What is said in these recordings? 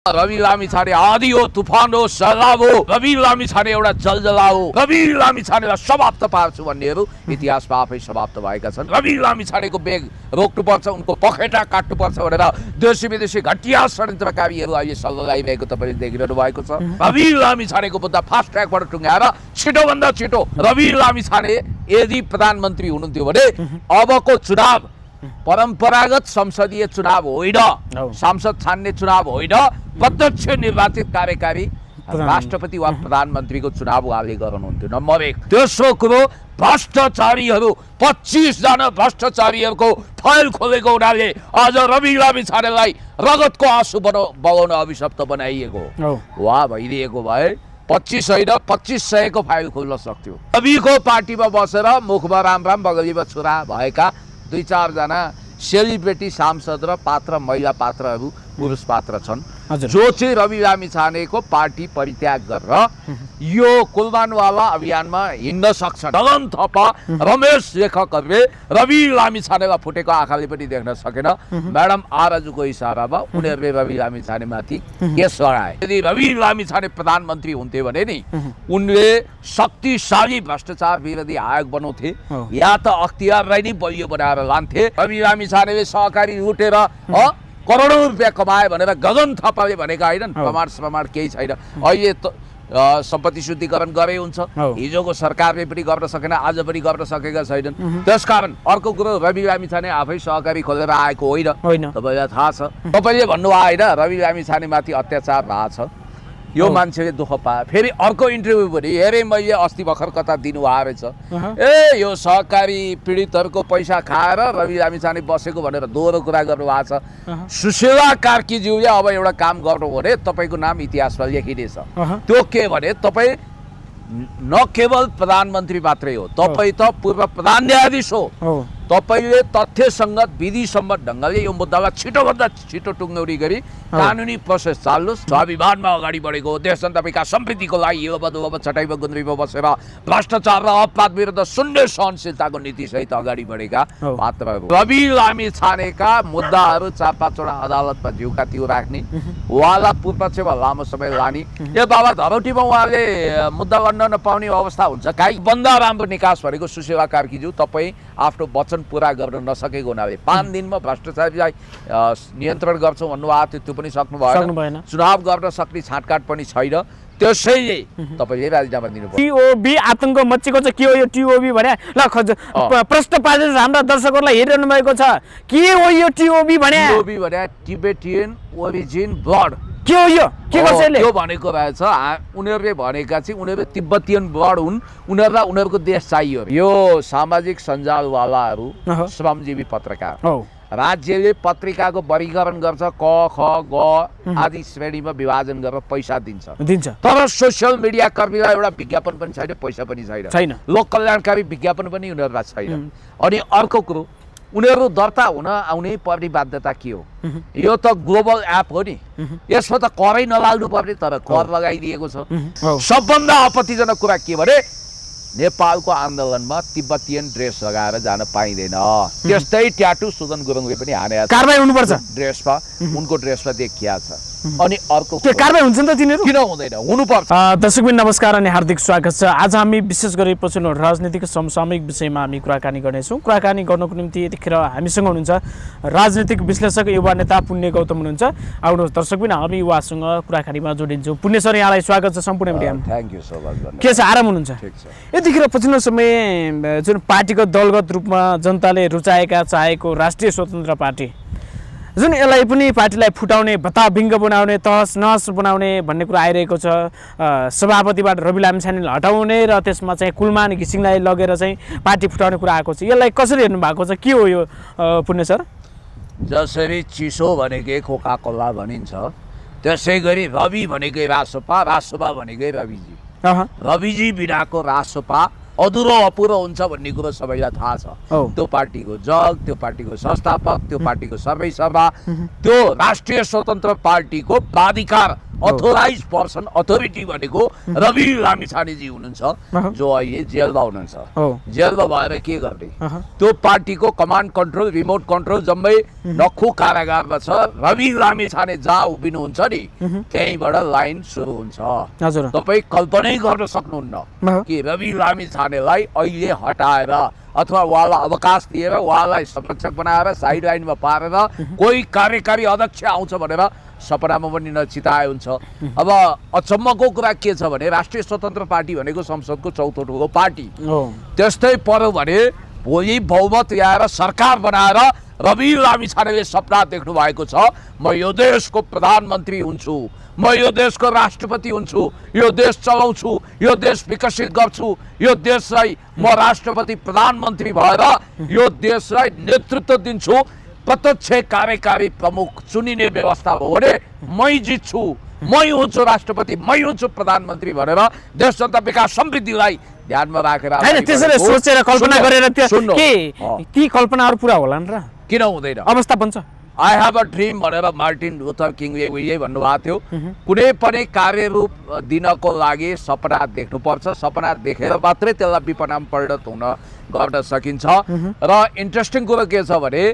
रवि लामिछाने आधी हो, तुफान हो, सैलाब हो, रवि लामिछाने एउटा जलजला हो, रवि लामिछानेलाई समाप्त पार्छु भन्नेहरू इतिहासमा आफै समाप्त भएका छन्। रवि लामिछानेको बेग रोक्नुपर्छ, उनको पखेटा काट्नुपर्छ भनेर देशी विदेशी घटिया षड्यन्त्रकारीहरू अहिले सल्लाह लगाइरहेको तपाईँले देखिरहनु भएको छ। रवि लामिछानेको मुद्दा फास्ट ट्र्याकबाट टुङ्गाएर छिटोभन्दा छिटो रवि लामिछाने यदि प्रधानमन्त्री हुनुहुन्थ्यो भने अबको चुनाव परम्परागत संसदीय चुनाव होइन, सांसद छान्ने चुनाव होइन, प्रत्यक्ष निर्वाचित कार्यकारी राष्ट्रपति वा प्रधानमन्त्रीको चुनाव उहाँले गर्नुहुन्थ्यो। नम्बर 1। तेस्रो कुरो, भ्रष्टाचारीहरू 25 जना भ्रष्टाचारीहरूको फाइल खोलेको हुनाले आज रवि लामिछानेलाई रगतको आँसु बगाउन अभिशप्त बनाइएको वा भइदिएको भए 25 होइन 2500 को फाइल खोल्न सक्थ्यो। रविको पार्टीमा बसेर मुखमा राम बगलीमा छुरा भएका 2-4 जना सेलिब्रेटी सांसद र पात्र महिला पात्रहरू पुरुष पात्र छन् जो चाहिँ रवि लामिछानेको पार्टी परित्याग गरेर यो कुलबानवाला अभियानमा हिँड्न सक्छ। डगन थापा, रमेश लेखकहरूले रवि लामिछानेलाई फुटेको आँखाले पनि देख्न सकेन। म्याडम आरजुको इसारामा उनीहरूले रवि लामिछानेमाथि केस लगाए। यदि रवि लामिछाने प्रधानमन्त्री हुन्थे भने नि उनले शक्तिशाली भ्रष्टाचार विरोधी आयोग बनाउँथे या त अख्तियारलाई नै बलियो बनाएर लान्थे। रवि लामिछानेले सहकारी लुटेर करोडौं रुपियाँ कमाए भनेर गगन थापाले भनेका होइनन्। प्रमाण केही छैन। अहिले त सम्पत्ति शुद्धिकरण गरे हुन्छ, हिजोको सरकारले पनि गर्न सकेन, आज पनि गर्न सकेका छैनन्। त्यसकारण अर्को कुरो, रवि लामिछाने आफै सहकारी खोलेर आएको होइन, तपाईँलाई थाहा छ। तपाईँले भन्नुभयो होइन रवि लामिछानेमाथि अत्याचार भएको छ, यो मान्छेले दुःख पायो। फेरि अर्को इन्टरभ्यू पनि हेरेँ मैले अस्ति भर्खर कता दिनुभएको रहेछ, ए यो सहकारी पीडितहरूको पैसा खाएर रवि लामिछाने बसेको भनेर दोहोरो कुरा गर्नुभएको छ। सुशीला कार्कीज्यूले अब एउटा काम गर्नु भने तपाईँको नाम इतिहासमा लेखिनेछ। त्यो के भने तपाईँ न केवल प्रधानमन्त्री मात्रै हो, तपाईँ त पूर्व प्रधान न्यायाधीश हो। तपाईले तथ्यसङ्गत विधिसम्मत ढङ्गले यो मुद्दालाई छिटोभन्दा छिटो टुङ्ग्याउने गरी कानुनी प्रोसेस चाल्नुहोस्। स्वाभिमानमा अगाडि बढेको देश जनता विकास समृद्धिको लागि यो बदुवा चटाइमा गुन्द्रीमा बसेर भ्रष्टाचार र अपराध विरुद्ध शून्य सहनशीलताको नीतिसहित अगाडि बढेका पात्रहरू। रवि लामिछानेका मुद्दाहरू 4-5 वटा अदालतमा जिउका त्यो राख्ने, उहाँलाई पूर्वपक्षमा लामो समय लाने, यो बाबा धरौटीमा उहाँले मुद्दा गर्न नपाउने अवस्था हुन्छ। काहीँ बन्दा राम्रो निकास भनेको सुशीला कार्कीज्यू तपाईँ आफ्नो वचन पूरा गर्न नसकेको हुनाले 5 दिनमा भ्रष्टाचारलाई नियन्त्रण गर्छौँ भन्नुभएको थियो, त्यो पनि सक्नु भएन। चुनाव गर्न सक्ने छाँटकाट पनि छैन, त्यसैले तपाईले राजीनामा दिनुभयो। टिओबी आतंक मच्चेको छ। के हो यो टिओबी भने? ल प्रश्न पार्दै हाम्रो दर्शकहरूलाई हेरिरहनु भएको छ, के हो यो टिओबी भने? टिओबी भने टिबेटियन ओरिजिन ब्लड। के हो यो? के गर्छ यसले? त्यो भनेको रहेछ उनीहरूले भनेका चाहिँ उनीहरू तिब्बतियन ब्लड हुन्, उनीहरूलाई उनीहरूको देश चाहियो। यो सामाजिक सञ्जालवालाहरू श्रमजीवी पत्रकार, राज्यले पत्रिकाको वर्गीकरण गर्छ, क ख ग आदि श्रेणीमा विभाजन गरेर पैसा दिन्छ। तर सोसियल मिडिया कर्मीलाई एउटा विज्ञापन पनि छैन, पैसा पनि छैन, लोक कल्याणकारी विज्ञापन पनि उनीहरूलाई छैन। अनि अर्को कुरो, उनीहरू दर्ता हुन आउने पर्ने बाध्यता के हो? यो त ग्लोबल एप हो नि, यसमा त करै नलाग्नु पर्ने, तर कर लगाइदिएको छ। सबभन्दा आपत्तिजनक कुरा के भने नेपालको आन्दोलनमा तिब्बतियन ड्रेस लगाएर जान पाइँदैन। त्यस्तै ट्याटु सुदन गुरुङले पनि हानेको छ, कारबाही हुनुपर्छ ड्रेसमा, उनको ड्रेसमा देखिया छ। अनि अर्को के कारबाही हुन्छ नि त तिनीहरू? किन हुँदैन? हुनुपर्छ। दर्शकबिन नमस्कार अनि हार्दिक स्वागत छ। आज हामी विशेष गरी पछिल्लो राजनीतिक समसामयिक विषयमा हामी कुराकानी गर्नेछौँ। कुराकानी गर्नको निम्ति यतिखेर हामीसँग हुनुहुन्छ राजनीतिक विश्लेषक युवा नेता पुण्य गौतम हुनुहुन्छ। आउनुहोस् दर्शकबिन हामी उहाँसँग कुराकानीमा जोडिन्छौँ। पुण्य सर, यहाँलाई स्वागत छ सम्पूर्ण मिडियामा। Thank you so much. के छ, आराम हुनुहुन्छ? ठिक छ। यतिखेर पछिल्लो समय जुन पार्टीको दलगत रूपमा जनताले रुचाएका चाहेको राष्ट्रिय स्वतन्त्र पार्टी, जुन यसलाई पनि पार्टीलाई फुटाउने, भत्ताभिङ्ग बनाउने, तहस नहस बनाउने भन्ने कुरा आइरहेको छ। सभापतिबाट रवि लामिछानेलाई हटाउने र त्यसमा चाहिँ कुलमान घिसिङलाई लगेर चाहिँ पार्टी फुटाउने कुरा आएको छ। यसलाई कसरी हेर्नु भएको छ? के हो यो पुण्य सर? जसरी चिसो भनेकै कोका कोला भनिन्छ, त्यसै गरी रवि भनेकै रासोपा, रासोपा भनेकै रविजी। रविजी बिनाको रासोपा अधुरो अपुरो हुन्छ भन्ने कुरो सबैलाई थाहा छ। त्यो पार्टीको जग, त्यो पार्टीको संस्थापक, त्यो पार्टीको सर्वै सभा, त्यो राष्ट्रिय स्वतन्त्र पार्टीको प्राधिकार अथोराइज पर्सन अथोरिटी भनेको रवि लामिछानेजी हुनुहुन्छ जो अहिले जेलमा हुनुहुन्छ। जेलमा भएर के गर्ने, त्यो पार्टीको कमान्ड कन्ट्रोल रिमोट कन्ट्रोल जम्मै नक्खु कारागारमा छ। रवि लामिछाने जहाँ उभिनुहुन्छ नि त्यहीँबाट लाइन सुरु हुन्छ। तपाईँ कल्पनै गर्न सक्नुहुन्न कि रवि लामिछानेलाई अहिले हटाएर अथवा उहाँलाई अवकाश दिएर उहाँलाई संरक्षक बनाएर साइड लाइनमा पारेर कोही कार्यकारी अध्यक्ष आउँछ भनेर सपनामा पनि नचिताए हुन्छ। अब अचम्मको कुरा के छ भने राष्ट्रिय स्वतन्त्र पार्टी भनेको संसदको चौथो ठुलो पार्टी, त्यस्तै पर्यो भने भोलि बहुमत ल्याएर सरकार बनाएर रवि लामिछानेले सपना देख्नु भएको छ, म यो देशको प्रधानमन्त्री हुन्छु, म यो देशको राष्ट्रपति हुन्छु, यो देश चलाउँछु, यो देश विकसित गर्छु, यो देशलाई म राष्ट्रपति प्रधानमन्त्री भएर यो देशलाई नेतृत्व दिन्छु, प्रत्यक्ष कार्यकारी प्रमुख चुनिने व्यवस्था हो भने मै जित्छु, मै हुन्छु राष्ट्रपति, मै हुन्छु प्रधानमन्त्री भनेर देश जनता विकास समृद्धिलाई ध्यानमा राखेर हैन त्यसरी सोचेर कल्पना गरेर के ती कल्पनाहरु पूरा होलान् र किन हुँदैन अवस्था बन्छ। आई हैव अ ड्रीम भनेर मार्टिन लुथर किङले यही भन्नुभएको थियो, कुनै पनि कार्यरूप दिनको लागि सपना देख्नुपर्छ, सपना देखेर मात्रै त्यसलाई विपनाम परिणत हुन गर्न सकिन्छ। र इन्ट्रेस्टिङ कुरो के छ भने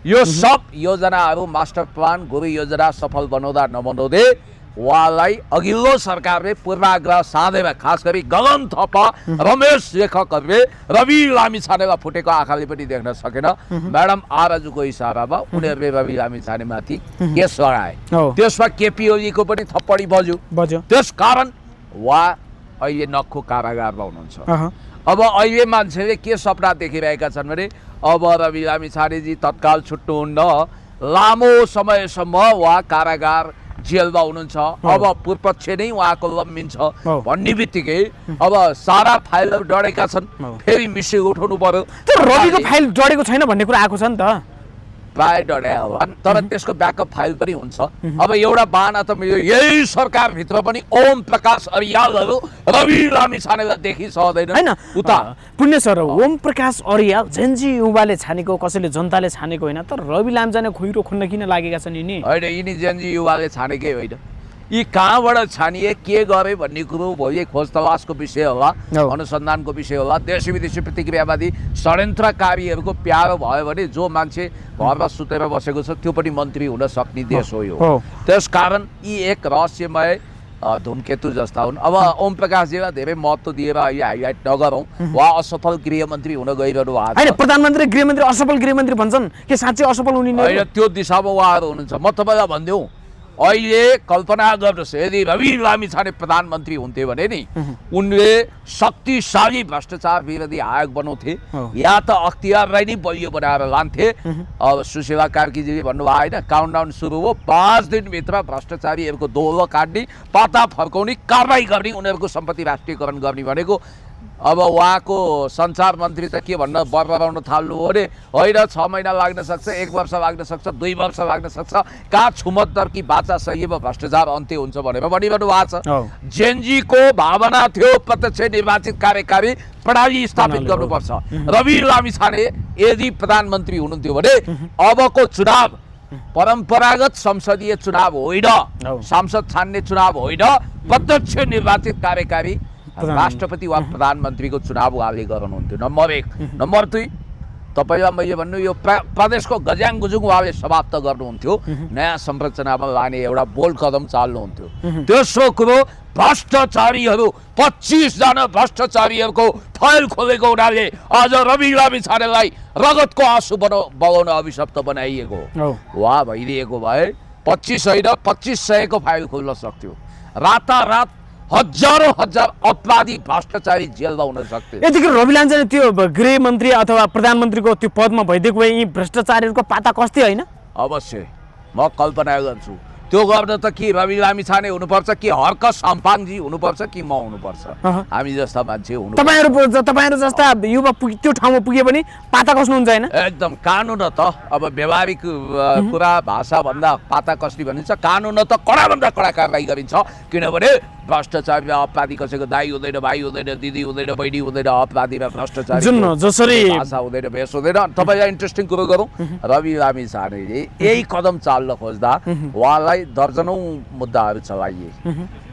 यो सब योजनाहरू मास्टर प्लान गुरु योजना सफल बनाउँदा नबनाउँदै उहाँलाई अघिल्लो सरकारले पूर्वाग्रह साधेर खास गरी गगन थापा रमेश लेखकहरूले रवि लामिछानेलाई फुटेको आँखाले पनि देख्न सकेन। म्याडम आरजुको इसारामा उनीहरूले रवि लामिछानेमाथि केस लगाए, त्यसमा केपी ओलीको पनि थप्पडी बज्यो, त्यसकारण उहाँ अहिले नक्खु कारागारमा हुनुहुन्छ। अब अहिले मान्छेले के सपना देखिरहेका छन् भने अब रवि लामिछानेजी तत्काल छुट्नुहुन्न, लामो समयसम्म उहाँ कारागार जेलमा हुनुहुन्छ, अब पूर्वपक्ष नै उहाँको लम्बिन्छ भन्ने बित्तिकै अब सारा फाइलहरू डढेका छन्, फेरि मिसिङ उठाउनु पर्यो। रविको फाइल डढेको छैन भन्ने कुरा आएको छ नि त, प्राय डढे होला, तर त्यसको ब्याकअप फाइल पनि हुन्छ। अब एउटा बाहना त मेरो यही सरकारभित्र पनि ओम प्रकाश अरियालहरू रवि लामिछानेलाई देखिसक्दैन हैन। उता पुण्य सर ओम प्रकाश अरियाल जेन्जी युवाले छानेको, कसैले जनताले छानेको होइन, तर रवि लामिछाने खोइरो खुन्न किन लागेका छन् यिनी? होइन, यिनी जेन्जी युवाले छानेकै होइन, यी कहाँबाट छानिए के गरे भन्ने कुरो भोलि खोज तलासको विषय होला, अनुसन्धानको विषय होला। देशी विदेशी प्रतिक्रियावादी षड्यन्त्रकारीहरूको प्यारो भयो भने जो मान्छे घरमा सुतेर बसेको छ त्यो पनि मन्त्री हुन सक्ने देश हो यो। त्यसकारण यी एक रहस्यमय धूमकेतु जस्ता हुन्। अब ओम प्रकाशजीलाई धेरै महत्त्व दिएर अहिले हाइलाइट नगरौँ, उहाँ असफल गृहमन्त्री हुन गइरहनु भएको छ। हैन, प्रधानमन्त्री गृहमन्त्री असफल गृहमन्त्री भन्छन् के साँच्चै असफल हुने होइन? त्यो दिशामा उहाँहरू हुनुहुन्छ। म तपाईँलाई भनिदिउँ, अहिले कल्पना गर्नुहोस् यदि रवि लामिछाने प्रधानमन्त्री हुन्थे भने नि उनले शक्तिशाली भ्रष्टाचार विरोधी आयोग बनाउँथे या त अख्तियारलाई नै बलियो बनाएर लान्थे। अब सुशीला कार्कीजीले भन्नुभयो होइन, काउन्टडाउन सुरु हो, 5 दिनभित्र भ्रष्टाचारीहरूको दोलो काट्ने, पाता फर्काउने, कारबाही गर्ने, उनीहरूको सम्पत्ति राष्ट्रियकरण गर्ने भनेको। अब उहाँको सञ्चार मन्त्री त के भन्न बरबराउन थाल्नु हो भने होइन 6 महिना लाग्न सक्छ, 1 वर्ष लाग्न सक्छ, 2 वर्ष लाग्न सक्छ, कहाँ छुमत्तर कि बाचा सहीमा भ्रष्टाचार अन्त्य हुन्छ भनेर भनिरहनु भएको छ। जेनजीको भावना थियो प्रत्यक्ष निर्वाचित कार्यकारी प्रणाली स्थापित गर्नुपर्छ। रवि लामिछाने यदि प्रधानमन्त्री हुनुहुन्थ्यो भने अबको चुनाव परम्परागत संसदीय चुनाव होइन, सांसद छान्ने चुनाव होइन, प्रत्यक्ष निर्वाचित कार्यकारी राष्ट्रपति वा प्रधानमन्त्रीको चुनाव उहाँले गर्नुहुन्थ्यो। नम्बर 1। नम्बर 2, तपाईँलाई मैले भन्नु यो प्रदेशको गज्याङ गुजुङ उहाँले समाप्त गर्नुहुन्थ्यो, नयाँ संरचनामा लाने एउटा बोल्ड कदम चाल्नुहुन्थ्यो। तेस्रो कुरो, भ्रष्टाचारीहरू 25 जना भ्रष्टाचारीहरूको फाइल खोलेको हुनाले आज रवि लामिछानेलाई रगतको आँसु बगाउन अभिशप्त बनाइएको वा भइदिएको भए 25 होइन 2500 को फाइल खोल्न सक्थ्यो। रातारात हजारौं हजार अपराधी भ्रष्टाचारी जेलमा हुन सक्थे। यतिखेर रवि लामिछाने त्यो गृहमन्त्री अथवा प्रधानमन्त्रीको त्यो पदमा भइदिएको भए यी भ्रष्टाचारीहरूको पाता कस्थे होइन? अवश्य म कल्पना गर्छु त्यो गर्न त कि रवि लामिछाने हुनुपर्छ कि हर्क साम्पाङजी हुनुपर्छ कि म हुनुपर्छ, हामी जस्ता मान्छे हुनु। तपाईहरु जस्ता युवा त्यो ठाउँमा पुगे पनि पाता कस्नुहुन्छ हैन? एकदम कानुन त अब व्यवहारिक कुरा भाषा भन्दा पाता कस्ने भनिन्छ, कानुन त कडा भन्दा कडा कारबाही गरिन्छ। किनभने भ्रष्टाचारी र अपराधी कसैको दाइ हुँदैन, भाइ हुँदैन, दिदी हुँदैन, बहिनी हुँदैन, अपराधी र भ्रष्टाचारी जुन जसरी भाषा हुँदैन, भेष हुँदैन। तपाईँलाई इन्ट्रेस्टिङ कुरो गरौँ, रवि लामिछानेले यही कदम चाल्न खोज्दा उहाँलाई दर्जनौँ मुद्दाहरू चलाइए।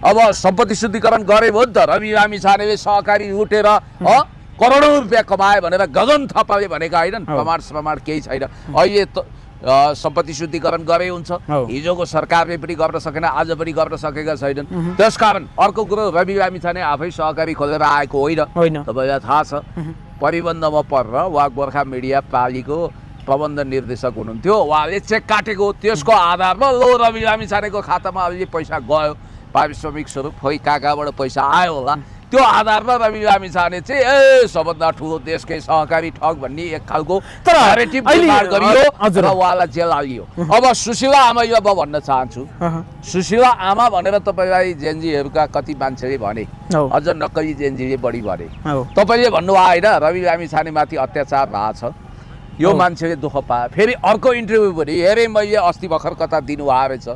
अब सम्पत्ति शुद्धिकरण गरे हो नि त, रवि लामिछानेले सहकारी लुटेर करोडौँ रुपियाँ कमाए भनेर गगन थापाले भनेका होइनन्, प्रमाण केही छैन। अहिले त सम्पत्ति शुद्धिकरण गरे हुन्छ, हिजोको सरकारले पनि गर्न सकेन, आज पनि गर्न सकेका छैनन्। त्यसकारण अर्को कुरो, रवि लामिछाने आफै सहकारी खोलेर आएको होइन, तपाईँलाई थाहा छ। परिबन्धमा परेर उहाँ गोर्खा मिडिया पालिको प्रबन्ध निर्देशक हुनुहुन्थ्यो, उहाँले चेक काटेको, त्यसको आधारमा लो रवि लामिछानेको खातामा अलि पैसा गयो, पारिश्रमिक स्वरूप खोइ कहाँबाट पैसा आयो होला, त्यो आधारमा रवि लामिछाने चाहिँ सबभन्दा ठुलो देशकै सहकारी ठग भन्ने एक खालको नरेटिभ निर्माण गरियो र उहाँलाई जेल हालियो। अब सुशीला आमा यो म भन्न चाहन्छु, सुशीला आमा भनेर तपाईँलाई जेनजीहरूका कति मान्छेले भने, अझ नक्कली जेनजीले बढी भने। तपाईँले भन्नुभयो होइन रवि लामिछानेमाथि अत्याचार भएको छ, यो मान्छेले दुःख पायो। फेरि अर्को इन्टरभ्यू पनि हेरेँ मैले, अस्ति भर्खर कता दिनुभएको रहेछ,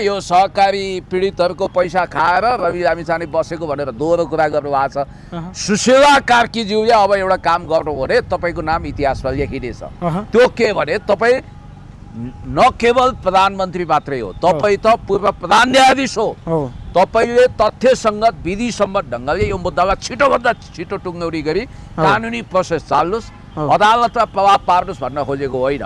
यो सहकारी पीडितहरूको पैसा खाएर रवि लामिछाने बसेको भनेर दोहोरो कुरा गर्नुभएको छ। सुशीला कार्कीज्यूले अब एउटा काम गर्नु भने तपाईँको नाम इतिहासमा लेखिनेछ। त्यो के भने तपाईँ न केवल प्रधानमन्त्री मात्रै हो, तपाईँ त पूर्व प्रधान न्यायाधीश हो। तपाईँले तथ्यसङ्गत विधिसम्मत ढङ्गले यो मुद्दालाई छिटोभन्दा छिटो टुङ्ग्याउने गरी कानुनी प्रोसेस चाल्नुहोस्, अदालतमा प्रभाव पार्नुहोस् भन्न खोजेको होइन।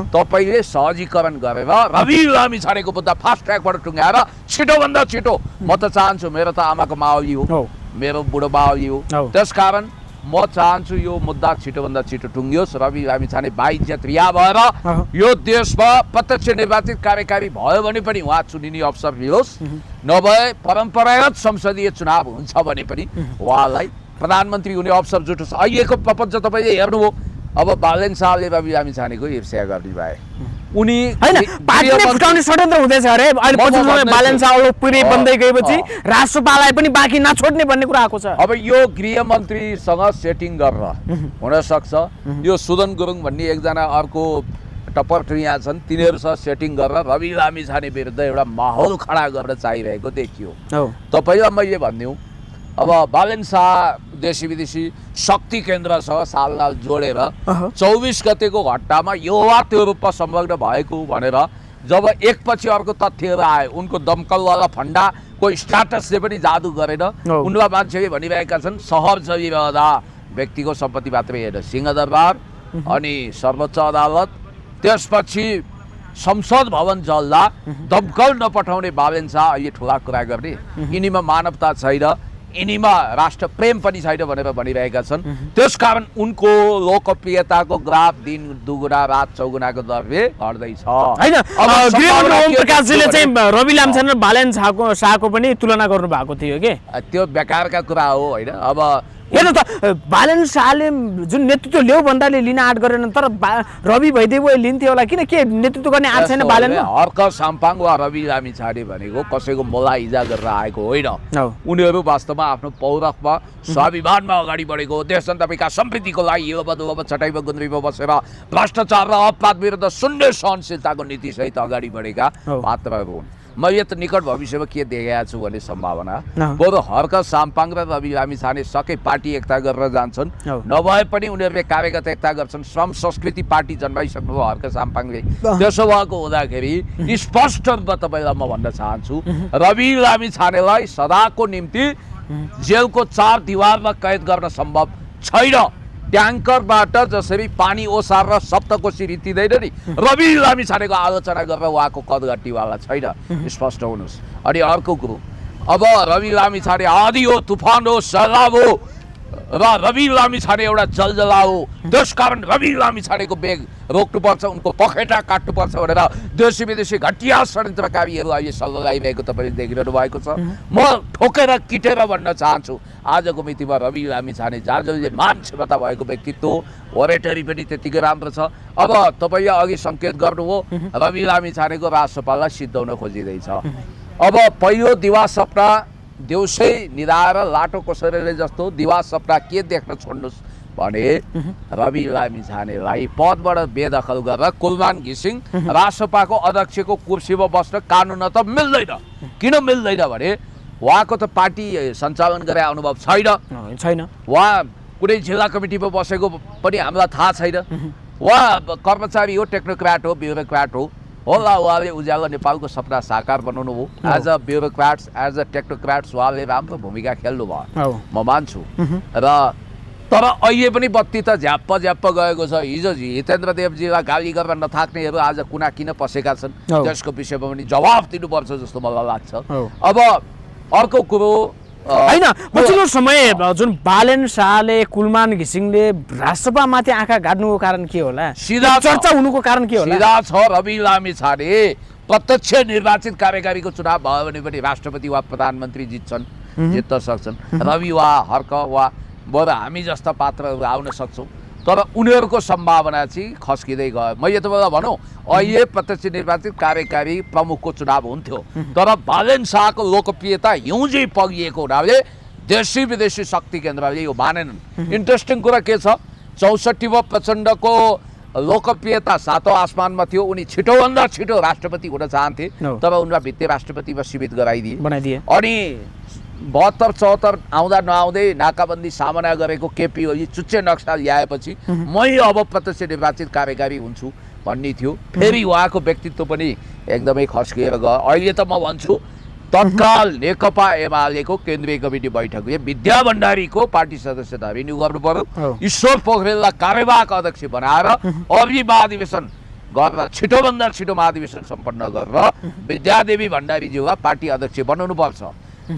तपाईँले सहजीकरण गरेर रवि लामिछानेको मुद्दा फास्ट ट्र्याकबाट टुङ्ग्याएर छिटोभन्दा छिटो, म त चाहन्छु, मेरो त आमाको मावली हो, मेरो बुढो मावली हो, त्यसकारण म चाहन्छु यो मुद्दा छिटोभन्दा छिटो टुङ्गियोस्। रवि लामिछाने बाइज्जत रिहा भएर यो देशमा प्रत्यक्ष निर्वाचित कार्यकारी भयो भने पनि उहाँ चुनिने अवसर मिलोस्, नभए परम्परागत संसदीय चुनाव हुन्छ भने पनि उहाँलाई प्रधानमन्त्री हुने अवसर जुटोस्। अहिलेको प्रपञ्च तपाईँले हेर्नुभयो, अब बालेन शाहले रवि लामिछानेको ईर्ष्या गर्ने भए, उनी पार्टीले फुटाउने षड्यन्त्र हुँदैछ अरे। अहिले पछिल्लो समय बालेन शाह पुरै बन्दै गएपछि राष्ट्रपाललाई पनि बाँकी नछोड्ने भन्ने कुरा आएको छ। अब यो गृहमन्त्रीसँग सेटिङ गरेर हुनसक्छ, यो सुदन गुरुङ भन्ने एकजना अर्को टपर यहाँ छन्, तिनीहरूसँग सेटिङ गरेर रवि लामिछाने विरुद्ध एउटा माहौल खडा गर्न चाहिरहेको देखियो। तपाईँलाई मैले भनिदिउँ, अब बालेन शाह देशी विदेशी शक्ति केन्द्रसँग सालनाल जोडेर 24 गतेको घटनामा युवा त्यो रूपमा संलग्न भएको भनेर जब एकपछि अर्को तथ्यहरू आए, उनको दमकलवाला फन्डाको स्ट्याटसले पनि जादु गरेन। उनका मान्छेले भनिरहेका छन् सहर चलिरहँदा व्यक्तिको सम्पत्ति मात्रै होइन, सिंहदरबार अनि सर्वोच्च अदालत, त्यसपछि संसद भवन जल्दा दमकल नपठाउने बालेन शाह अहिले ठुला कुरा गर्ने, यिनीमा मानवता छैन, यिनीमा राष्ट्र प्रेम पनि छैन भनेर भनिरहेका छन्। त्यसकारण उनको लोकप्रियताको ग्राफ दिन दुगुना रात चौगुनाको दरले घट्दैछ। हैन, गृहमन्त्री ओम प्रकाशजीले चाहिँ रवि लामिछाने र बालेन शाहको पनि तुलना गर्नु भएको थियो के, त्यो बेकारका कुरा हो होइन। अब हेर्नु त, बालेन शाहले जुन नेतृत्व ल्याऊ भन्दाले लिन आँट गरेन, तर रवि भइदियो लिन्थ्यो होला, किन के नेतृत्व गर्ने आँट छैन बालेनमा? हर्क साम्पाङ वा रवि लामिछाने भनेको कसैको मोलाइजा गरेर आएको होइन, उनीहरू वास्तवमा आफ्नो पौरखमा स्वाभिमानमा अगाडि बढेको देश जनता विकास समृद्धिको लागि यो बदुवा चटाइमा गुन्द्रीमा बसेर भ्रष्टाचार र अपराध विरुद्ध शून्य सहनशीलताको नीतिसहित अगाडि बढेका पात्रहरू हुन्। मैले त निकट भविष्यमा के देखेको छु भन्ने सम्भावना, बरु हर्क साम्पाङ र रवि लामिछाने सके पार्टी एकता गरेर जान्छन्, नभए पनि उनीहरूले कार्यगत एकता गर्छन्। श्रम संस्कृति पार्टी जन्माइसक्नुभयो हर्क साम्पाङले, त्यसो भएको हुँदाखेरि स्पष्ट रूपमा तपाईँलाई म भन्न चाहन्छु, रवि लामिछानेलाई सदाको निम्ति जेलको 4 दिवारमा कैद गर्न सम्भव छैन। ट्याङ्करबाट जसरी पानी ओसारेर सप्तकोशी रीतिँदैन नि, रवि लामिछानेको आलोचना गरेर उहाँको कदघट्टीवाला छैन, स्पष्ट हुनुहोस्। अनि अर्को कुरो, अब रवि लामिछाने आँधी हो, तुफान हो, सैलाब हो र रवि लामिछाने एउटा जलजला हो, त्यसकारण रवि लामिछानेको बेग रोक्नुपर्छ, उनको पखेटा काट्नुपर्छ भनेर देशी विदेशी घटिया षड्यन्त्रकारीहरू अहिले सल्लाह लगाइरहेको तपाईँले देखिरहनु भएको छ। म ठोकेर किटेर भन्न चाहन्छु, आजको मितिमा रवि लामिछाने जसले मान्छेता भएको व्यक्तित्व, ओरेटरी पनि त्यतिकै राम्रो छ। अब तपाईँले अघि सङ्केत गर्नुभयो, रवि लामिछानेको राष्ट्रपाललाई सिद्धाउन खोजिँदैछ। अब पहिलो दिवा सपना देउसै निधाएर लाटो कोसेरले जस्तो दिवा सपना के देख्न छोड्नुहोस् भने रवि लामिछानेलाई पदबाट बेदखल गरेर कुलमान घिसिङ राष्ट्रपाको अध्यक्षको कुर्सीमा बस्न कानुन त मिल्दैन। किन मिल्दैन भने उहाँको त पार्टी सञ्चालन गरे अनुभव छैन उहाँ कुनै जिल्ला कमिटीमा बसेको पनि हामीलाई थाहा छैन उहाँ कर्मचारी हो टेक्नोक्राट हो ब्युरोक्राट हो होला उहाँले उज्यालो नेपालको सपना साकार बनाउनु भयो as a bureaucrats as a technocrats उहाँले राम्रो भूमिका खेल्नु भयो म मान्छु र तर अहिले पनि बत्ती त झ्याप्प गएको छ हिजो हितेन्द्र देवजीलाई गाली गर्न नथाक्नेहरू आज कुना किन पसेका छन् त्यसको विषयमा पनि जवाफ दिनुपर्छ जस्तो मलाई लाग्छ अब अर्को कुरो होइन पछिल्लो समय जुन बालेन शाहले कुलमान घिसिङले राष्ट्रसभामाथि आँखा गाड्नुको कारण के होला सिधा चर्चा हुनुको कारण के होला सिधा छ रवि लामिछाने प्रत्यक्ष निर्वाचित कार्यकारीको चुनाव भयो भने पनि राष्ट्रपति वा प्रधानमन्त्री जित्न सक्छन् रवि वा हर्क वा बरु हामी जस्ता पात्रहरू आउन सक्छौँ तर उनीहरूको सम्भावना चाहिँ खस्किँदै गयो मैले तपाईँलाई भनौँ अहिले प्रत्यक्ष निर्वाचित कार्यकारी प्रमुखको चुनाव हुन्थ्यो तर बालेन शाहको लोकप्रियता हिउँझै पगिएको हुनाले देशी विदेशी शक्ति केन्द्रले यो मानेनन् इन्ट्रेस्टिङ कुरा के छ 64 प्रचण्डको लोकप्रियता सातौं आसमानमा थियो उनी छिटोभन्दा छिटो राष्ट्रपति हुन चाहन्थे तर उनलाई भित्ते राष्ट्रपतिमा सीमित गराइदिए अनि 72-74 आउँदा नआउँदै नाकाबन्दी सामना गरेको केपी ओली चुच्चे नक्सा ल्याएपछि मै अब प्रत्यक्ष निर्वाचित कार्यकारी हुन्छु भन्ने थियो फेरि उहाँको व्यक्तित्व पनि एकदमै खस्किएर गयो अहिले त म भन्छु तत्काल नेकपा एमालेको केन्द्रीय कमिटी बैठकले विद्या भण्डारीको पार्टी सदस्यता रिन्यू गर्नु पर्यो ईश्वर पोखरेललाई कार्यवाहक अध्यक्ष बनाएर अघि महाधिवेशन गरेर छिटोभन्दा छिटो महाधिवेशन सम्पन्न गरेर विद्यादेवी भण्डारीज्यूलाई पार्टी अध्यक्ष बनाउनु पर्छ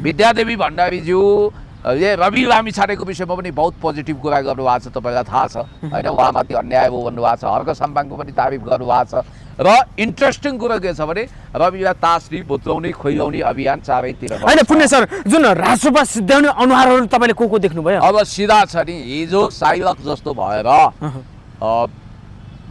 विद्यादेवी भण्डारीज्यूले रवि लामिछानेको विषयमा पनि बहुत पोजिटिभ कुरा गर्नुभएको छ तपाईँलाई थाहा छ होइन उहाँमाथि अन्याय भयो भन्नुभएको छ हर्क साम्बाङको पनि तारिफ गर्नुभएको छ र इन्ट्रेस्टिङ कुरा के छ भने रविलाई तासरी भुत्लाउने खुइलाउने अभियान चारैतिर होइन पुण्य सर जुन राष्ट्रसभा सिद्ध्याउने अनुहारहरू तपाईँले को देख्नुभयो अब सिधा छ नि हिजो साइलक जस्तो भएर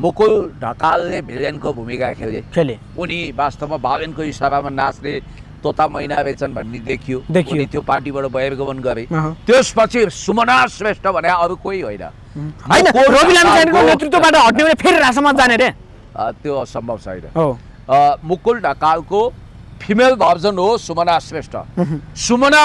मुकुल ढकालले भिलेनको भूमिका खेले उनी वास्तवमा बालेनको इसारामा नाच्ने तोता मैना रहेछन् भन्ने देखियो त्यो पार्टीबाट बहिर्गमन गरे त्यसपछि सुमना श्रेष्ठ भने अरू कोही होइन रवि लामिछानेको नेतृत्वबाट हट्ने भने फेरि राष्ट्रमा जाने रे त्यो असम्भव छैन मुकुल ढकालको फिमेल भर्जन हो सुमना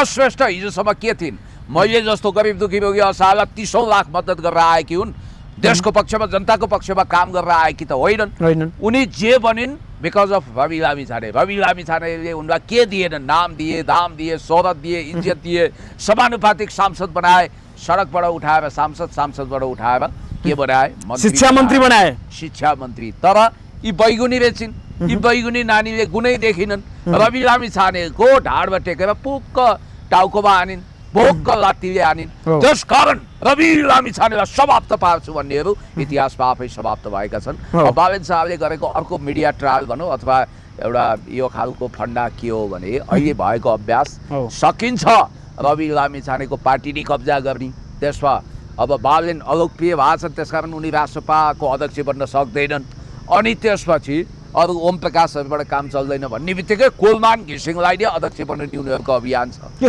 श्रेष्ठ हिजोसम्म के थिइन् मैले जस्तो गरिब दुखी रोगी असहायलाई 30 लाख मद्दत गरेर आएकी हुन् देशको पक्षमा जनताको पक्षमा काम गरेर आएकी त होइनन् उनी जे बनिन् बिकज अफ रवि लामिछानेले उनलाई के दिएनन् नाम दिए दाम दिए शोहरत दिए इज्जत दिए समानुपातिक सांसद बनाए सडकबाट उठाएर सांसदबाट उठाएर के बनाए शिक्षा मन्त्री तर यी बैगुनी रहेछन् यी बैगुनी नानीले गुनै देखिनन् रवि लामिछानेको ढाडमा टेकेर पुक्क टाउकोमा हानिन् भोक्क लात्तीले हानिन् त्यसकारण रवि लामिछानेलाई समाप्त पार्छु भन्नेहरू इतिहासमा आफै समाप्त भएका छन् बालेन शाहले गरेको अर्को मिडिया ट्रायल भनौँ अथवा एउटा यो खालको फन्डा के हो भने अहिले भएको अभ्यास सकिन्छ रवि लामिछानेको पार्टी नै कब्जा गर्ने त्यसमा अब बालेन अलोकप्रिय भएको छ त्यसकारण उनी राष्ट्रसभाको अध्यक्ष बन्न सक्दैनन् अनि त्यसपछि अरू ओम प्रकाशहरूबाट काम चल्दैन भन्ने बित्तिकै कुलमान घिसिङलाई नै अध्यक्ष बनाउने उनीहरूको अभियान छ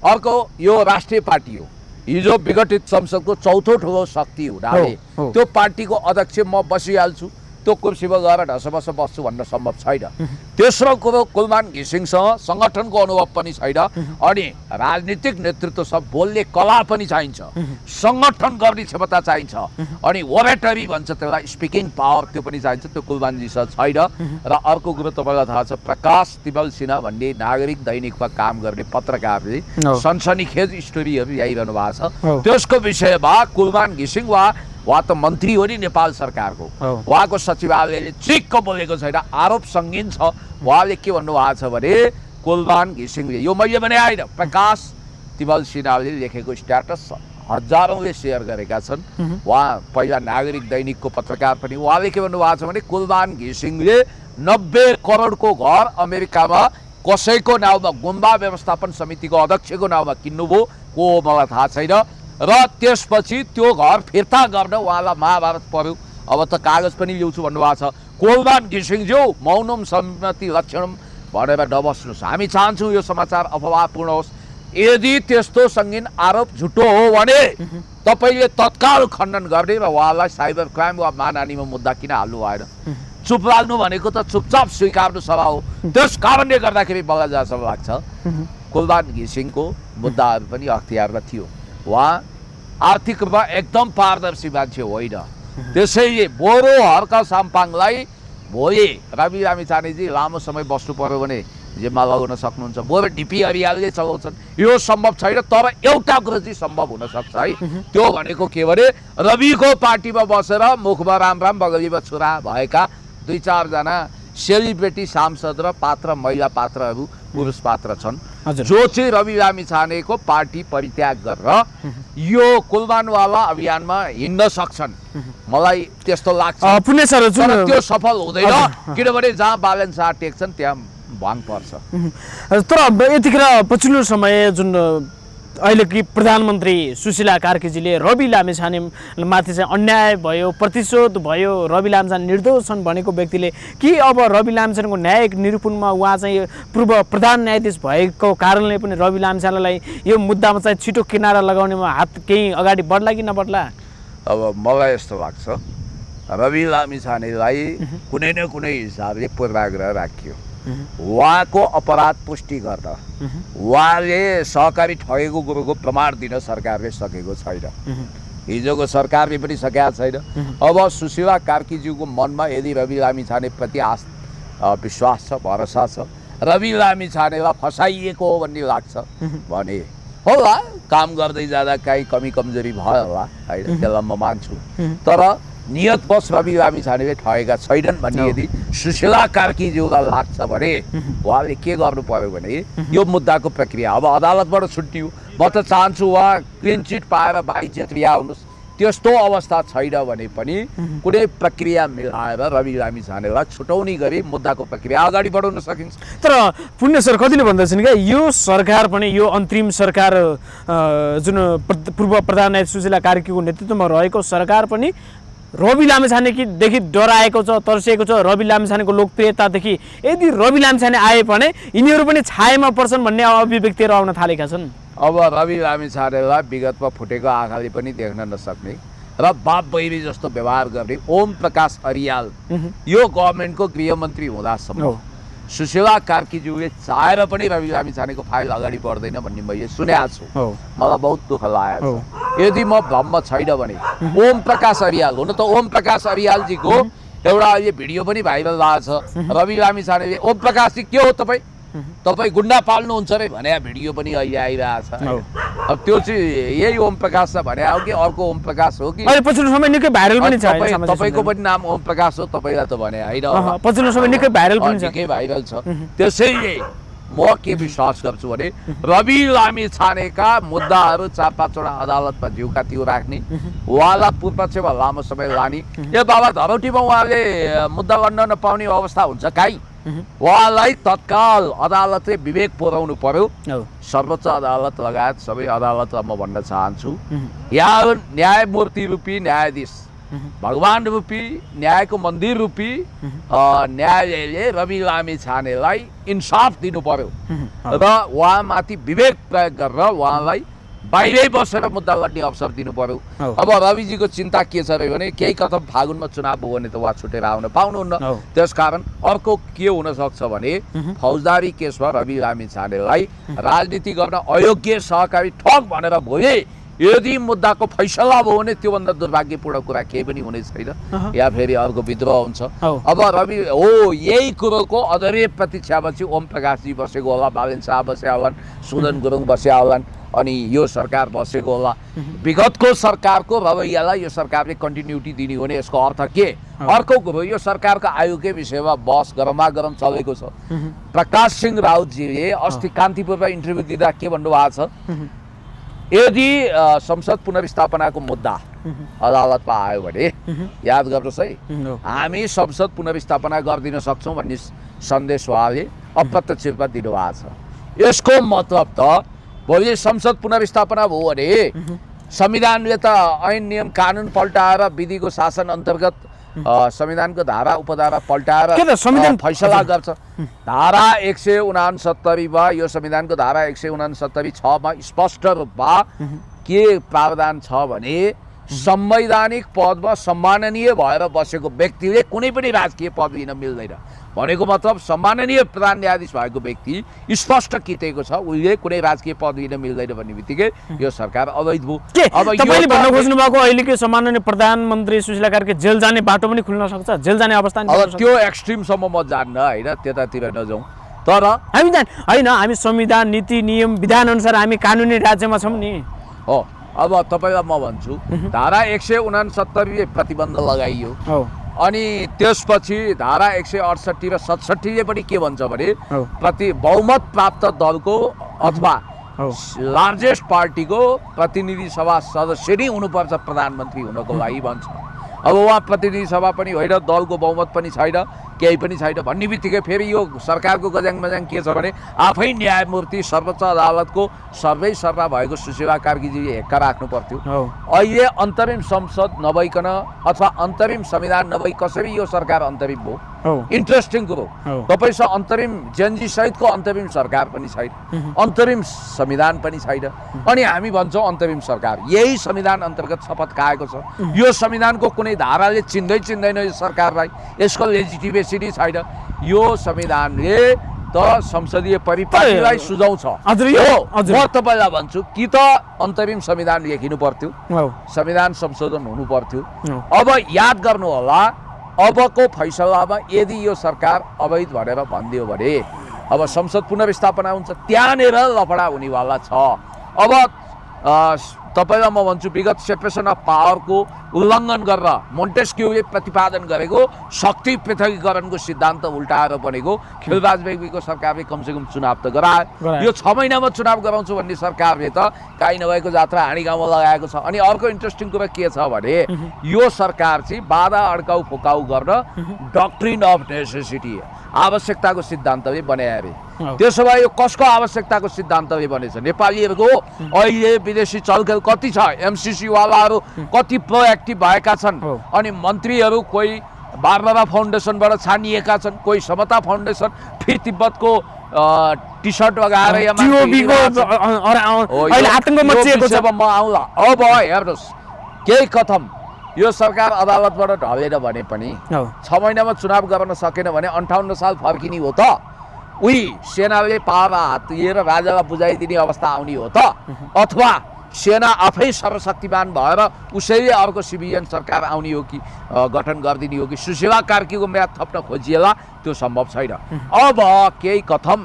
अर्को यो राष्ट्रिय पार्टी हो हिजो विघटित संसदको चौथो ठुलो शक्ति हुनाले त्यो पार्टीको अध्यक्ष म बसिहाल्छु त्यो कुर्सीमा गएर ढसबस बस्छु भन्न सम्भव छैन तेस्रो कुरो कुलमान घिसिङसँग सङ्गठनको अनुभव पनि छैन अनि राजनीतिक नेतृत्व सब बोल्ने कला पनि चाहिन्छ सङ्गठन गर्ने क्षमता चाहिन्छ अनि ओरेटरी भन्छ त्यसलाई स्पिकिङ पावर त्यो पनि चाहिन्छ त्यो कुलमानजीसँग छैन र अर्को कुरो तपाईँलाई थाहा छ प्रकाश तिमल सिन्हा भन्ने नागरिक दैनिकमा काम गर्ने पत्रकारले सनसनीखेज स्टोरीहरू ल्याइरहनु भएको छ त्यसको विषयमा कुलमान घिसिङ वा त मन्त्री हो नि नेपाल सरकारको उहाँको सचिवालयले चिक्क बोलेको छैन आरोप सङ्गीन छ उहाँले के भन्नुभएको छ भने कुलमान घिसिङले यो मैले भने आइन प्रकाश तिमल सिन्हाले लेखेको स्ट्याटस हजारौँले सेयर गरेका छन् उहाँ पहिला नागरिक दैनिकको पत्रकार पनि उहाँले के भन्नुभएको छ भने कुलमान घिसिङले 90 करोडको घर अमेरिकामा कसैको नाउँमा गुम्बा व्यवस्थापन समितिको अध्यक्षको नाउँमा किन्नुभयो को मलाई थाहा छैन र त्यसपछि त्यो घर फिर्ता गर्न उहाँलाई महाभारत पर्यो अब त कागज पनि ल्याउँछु भन्नुभएको छ कुलमान घिसिङज्यू मौनम सम्मति लक्षणम भनेर नबस्नुहोस् हामी चाहन्छौँ यो समाचार अफवाहपूर्ण होस् यदि त्यस्तो सङ्गीन आरोप झुटो हो भने तपाईँले तत्काल खण्डन गर्ने र उहाँलाई साइबर क्राइम वा मानहानिमा मुद्दा किन हाल्नु भएन चुप लाग्नु भनेको त चुपचाप स्वीकार्नु सभा हो। त्यस कारणले गर्दाखेरि मलाई जहाँसम्म लाग्छ कुलमान घिसिङको मुद्दाहरू पनि अख्तियारमा थियो। उहाँ आर्थिक रूपमा एकदम पारदर्शी मान्छे होइन। त्यसैले बोरो हर्क साम्पाङलाई भोलि रवि लामिछानेजी लामो समय बस्नु पर्यो भने जिम्मा लगाउन सक्नुहुन्छ। बरु डिपी हरियालले चलाउँछन्, यो सम्भव छैन। तर एउटा कुरो चाहिँ सम्भव हुनसक्छ है, त्यो भनेको के भने रविको पार्टीमा बसेर मुखमा राम राम बगलीमा छुरा भएका 2-4 जना सेलिब्रेटी सांसद र पात्र महिला पात्रहरू पुरुष पात्र छन् जो चाहिँ रवि लामिछानेको पार्टी परित्याग गरेर यो कुलमानवाला अभियानमा हिँड्न सक्छन्। मलाई त्यस्तो लाग्छ। त्यो सफल हुँदैन किनभने जहाँ बालन शाह टेक्छन् त्यहाँ भाङ पर्छ। तर यतिखेर पछिल्लो समय जुन अहिलेकी प्रधानमन्त्री सुशीला कार्कीजीले रवि लामिछानेमाथि चाहिँ अन्याय भयो, प्रतिशोध भयो, रवि लामिछाने निर्दोष छन् भनेको व्यक्तिले कि अब रवि लामिछानेको न्यायिक निरूपणमा उहाँ चाहिँ पूर्व प्रधान न्यायाधीश भएको कारणले पनि रवि लामिछानेलाई यो मुद्दामा चाहिँ छिटो किनारा लगाउनेमा हात केही अगाडि बढ्ला कि नबढ्ला? अब मलाई यस्तो लाग्छ रवि लामिछानेलाई कुनै न कुनै हिसाबले पूर्वाग्रह राखियो। उहाँको अपराध पुष्टि गर्दा उहाँले सहकारी ठगेको कुरोको प्रमाण दिन सरकारले सकेको छैन। हिजोको सरकारले पनि सकेका छैन। अब सुशीला कार्कीज्यूको मनमा यदि रवि लामिछानेप्रति विश्वास छ, भरोसा छ, रवि लामिछानेलाई फसाइएको हो भन्ने लाग्छ भने होला काम गर्दै जाँदा काहीँ कमी कमजोरी भयो होला होइन, त्यसलाई म मान्छु। तर नियत बस रवि लामिछानेले ठगेका छैनन् भन्ने यदि सुशीला कार्कीज्यूलाई लाग्छ भने उहाँले के गर्नु पर्यो भने यो मुद्दाको प्रक्रिया अब अदालतबाट छुट्टियो। म त चाहन्छु उहाँ क्लिन चिट पाएर भाइ जेत्रिया हुनुहोस्। त्यस्तो अवस्था छैन भने पनि कुनै प्रक्रिया मिलाएर रवि लामिछानेलाई छुटाउने गरी मुद्दाको प्रक्रिया अगाडि बढाउन सकिन्छ। तर पुण्य सर कतिले भन्दछन् क्या यो सरकार पनि यो अन्तरिम सरकार जुन पूर्व प्रधान न्यायाधीश सुशीला कार्कीको नेतृत्वमा रहेको सरकार पनि रवि लामिछानेदेखि डराएको छ, तर्सिएको छ। रवि लामिछानेको लोकप्रियतादेखि यदि रवि लामिछाने आए भने यिनीहरू पनि छायामा पर्छन् भन्ने अभिव्यक्तिहरू आउन थालेका छन्। अब रवि लामिछानेलाई विगतमा फुटेको आँखाले पनि देख्न नसक्ने र बाप बहिनी जस्तो व्यवहार गर्ने ओम प्रकाश अरियाल यो गभर्मेन्टको गृहमन्त्री हुँदासम्म सुशीला कार्कीज्यूले चाहेर पनि रवि लामिछानेको फाइल अगाडि बढ्दैन भन्ने मैले सुनेको छु। मलाई बहुत दुःख लागेको छ। यदि म भ्रम छैन भने ओम प्रकाश अरियाल हुन त ओम प्रकाश अरियालजीको एउटा अहिले भिडियो पनि भाइरल भएको छ। रवि लामिछानेले ओम प्रकाशजी के हो तपाईँ गुन्डा पाल्नुहुन्छ रे भने भिडियो पनि अहिले आइरहेछ। अब त्यो चाहिँ यही ओम प्रकाश भने हो कि अर्को ओम प्रकाश हो कि? पछिल्लो समय निकै भाइरल पनि छ। तपाईँको पनि नाम ओम प्रकाश हो, तपाईँलाई त भने होइन। पछिल्लो समय निकै भाइरल पनि छ। निकै भाइरल छ। त्यसैले म के विश्वास गर्छु भने रवि लामिछानेका मुद्दाहरू 4-5वटा अदालतमा जिउका त्यो राख्ने, उहाँलाई पूर्वपक्षमा लामो समय लाने। यो बाबा धरौटीमा उहाँले मुद्दा गर्न नपाउने अवस्था हुन्छ काहीँ? उहाँलाई तत्काल अदालतले विवेक पुर्याउनु पर्यो। सर्वोच्च अदालत लगायत सबै अदालतलाई म भन्न चाहन्छु यहाँ न्यायमूर्ति रूपी न्यायाधीश, भगवान रूपी न्यायको मन्दिर रूपी न्यायालयले रवि लामिछानेलाई इन्साफ दिनु पर्यो र उहाँमाथि विवेक प्रयोग गरेर उहाँलाई बाहिरै बसेर मुद्दा लड्ने अवसर दिनु पर्यो। अब रविजीको चिन्ता के छ भने केही कदम फागुनमा चुनाव हो भने त उहाँ छुटेर आउन पाउनुहुन्न। त्यसकारण अर्को के हुन सक्छ भने फौजदारी केसमा रवि लामिछानेलाई राजनीति गर्न अयोग्य सहकारी ठग भनेर भोलि यदि मुद्दाको फैसला भयो भने त्योभन्दा दुर्भाग्यपूर्ण कुरा केही पनि हुने छैन, या फेरि अर्को विद्रोह हुन्छ। अब रवि हो यही कुरोको अधरे प्रतीक्षापछि ओम प्रकाशजी बसेको होला, बालेन शाह बसेका होलान्, सुदन गुरुङ बसेका होलान्, अनि यो सरकार बसेको होला। विगतको सरकारको रवैयालाई यो सरकारले कन्टिन्युटी दिने हो भने यसको अर्थ के? अर्को कुरो यो सरकारको आयोगकै विषयमा बहस गरमागरम चलेको छ। प्रकाश सिंह राउतजीले अस्ति कान्तिपुरमा इन्टरभ्यू दिँदा के भन्नुभएको छ, यदि संसद पुनर्स्थापनाको मुद्दा अदालतमा आयो भने याद गर्नुहोस् है, हामी संसद पुनर्स्थापना गरिदिन सक्छौँ भन्ने सन्देश उहाँले अप्रत्यक्ष रूपमा दिनुभएको छ। यसको मतलब त भोलि संसद पुनर्स्थापना भयो भने संविधानले त ऐन नियम कानुन पल्टाएर विधिको शासन अन्तर्गत संविधानको धारा उपधारा पल्टाएर फैसला गर्छ। धारा 169 मा यो संविधानको धारा 169(6) मा स्पष्ट रूपमा के प्रावधान छ भने संवैधानिक पदमा सम्माननीय भएर बसेको व्यक्तिले कुनै पनि राजकीय पद लिन मिल्दैन भनेको मतलब सम्माननीय प्रधान न्यायाधीश भएको व्यक्ति स्पष्ट कितेको छ उहिले कुनै राजकीय पद लिन मिल्दैन भन्ने बित्तिकै यो सरकार अवैध भयो। अब तपाईले भन्न खोज्नु भएको अहिलेकै सम्माननीय प्रधानमन्त्री सुशीला कार्की जेल जाने बाटो पनि खुल्न सक्छ, जेल जाने अवस्था नि अब त्यो एक्सट्रिमसम्म म जान्न हैन, त्यतातिर नजाउँ। तर हामी हैन, हामी संविधान नीति नियम विधान अनुसार हामी कानुनी राज्यमा छौं नि। हो अब तपाईलाई म भन्छु धारा 169 प्रतिबन्ध लगाइयो अनि त्यसपछि धारा 168 र 67 ले पनि के भन्छ भने बहुमत प्राप्त दलको अथवा लार्जेस्ट पार्टीको प्रतिनिधि सभा सदस्य नै हुनुपर्छ प्रधानमन्त्री हुनको लागि भन्छ। अब उहाँ प्रतिनिधि सभा पनि होइन, दलको बहुमत पनि छैन, केही पनि छैन भन्ने बित्तिकै फेरि यो सरकारको गजाङ मजाङ के छ भने आफै न्यायमूर्ति सर्वोच्च अदालतको सर्वेसर्वा भएको सुशीला कार्कीजीले हेक्का राख्नु पर्थ्यो। अहिले अन्तरिम संसद नभइकन अथवा अन्तरिम संविधान नभई कसरी यो सरकार अन्तरिम भयो? इन्ट्रेस्टिङ कुरो, तपाईसँग अन्तरिम जेनजी सहितको अन्तरिम सरकार पनि छैन, अन्तरिम संविधान पनि छैन अनि हामी भन्छौँ अन्तरिम सरकार। यही संविधान अन्तर्गत शपथ खाएको छ। यो संविधानको कुनै धाराले चिन्दैन यो सरकारलाई, यसको लेजिटिमेसिटी छैन। यो संविधानले त संसदीय परिपाटीलाई सुझाउँछ। म तपाईँलाई भन्छु कि त अन्तरिम संविधान लेखिनु पर्थ्यो, संविधान संशोधन हुनु पर्थ्यो। अब याद गर्नु होला, अबको फैसलामा यदि यो सरकार अवैध भनेर भनिदियो भने अब संसद पुनर्स्थापना हुन्छ, त्यहाँनिर लफडा हुनेवाला छ। अब तपाईलाई म भन्छु विगत सेपरेसन अफ पावरको उल्लङ्घन गरेर मोन्टेस्क्यूले प्रतिपादन गरेको शक्ति पृथकीकरणको सिद्धान्त उल्टाएर बनेको खेलबाज व्यक्तिको सरकारले कमसेकम चुनाव त गरायो। यो 6 महिनामा चुनाव गराउँछु भन्ने सरकारले त काहीँ नभएको जात्रा हाँडी गाउँमा लगाएको छ। अनि अर्को इन्ट्रेस्टिङ कुरा के छ भने यो सरकार चाहिँ बाधा अड्काउ फुकाउ गर्न डक्ट्रिन अफ नेसेसिटी आवश्यकताको सिद्धान्तले बनाए। त्यसो भए यो कसको आवश्यकताको सिद्धान्तले बनेछ? नेपालीहरूको अहिले विदेशी चलखेल कति छ, एमसीसी वालाहरू कति प्रोएक्टिभ भएका छन् अनि मन्त्रीहरू कोही बारबारा फाउन्डेसनबाट छानिएका छन्, कोही समता फाउन्डेसन फिर तिब्बतको टी सर्ट लगाएर अब हेर्नुहोस् केही कथम यो सरकार अदालतबाट ढलेर भने पनि 6 महिनामा चुनाव गर्न सकेन भने 58 साल फर्किने हो त? उही सेनाले पावरमा हात लिएर राजालाई बुझाइदिने अवस्था आउने हो त? अथवा सेना आफै सर्वशक्तिमान भएर उसैले अर्को सिभिलियन सरकार आउने हो कि गठन गरिदिने हो कि सुशीला कार्कीको म्याद थप्न खोजिएला? त्यो सम्भव छैन। अब केही कथम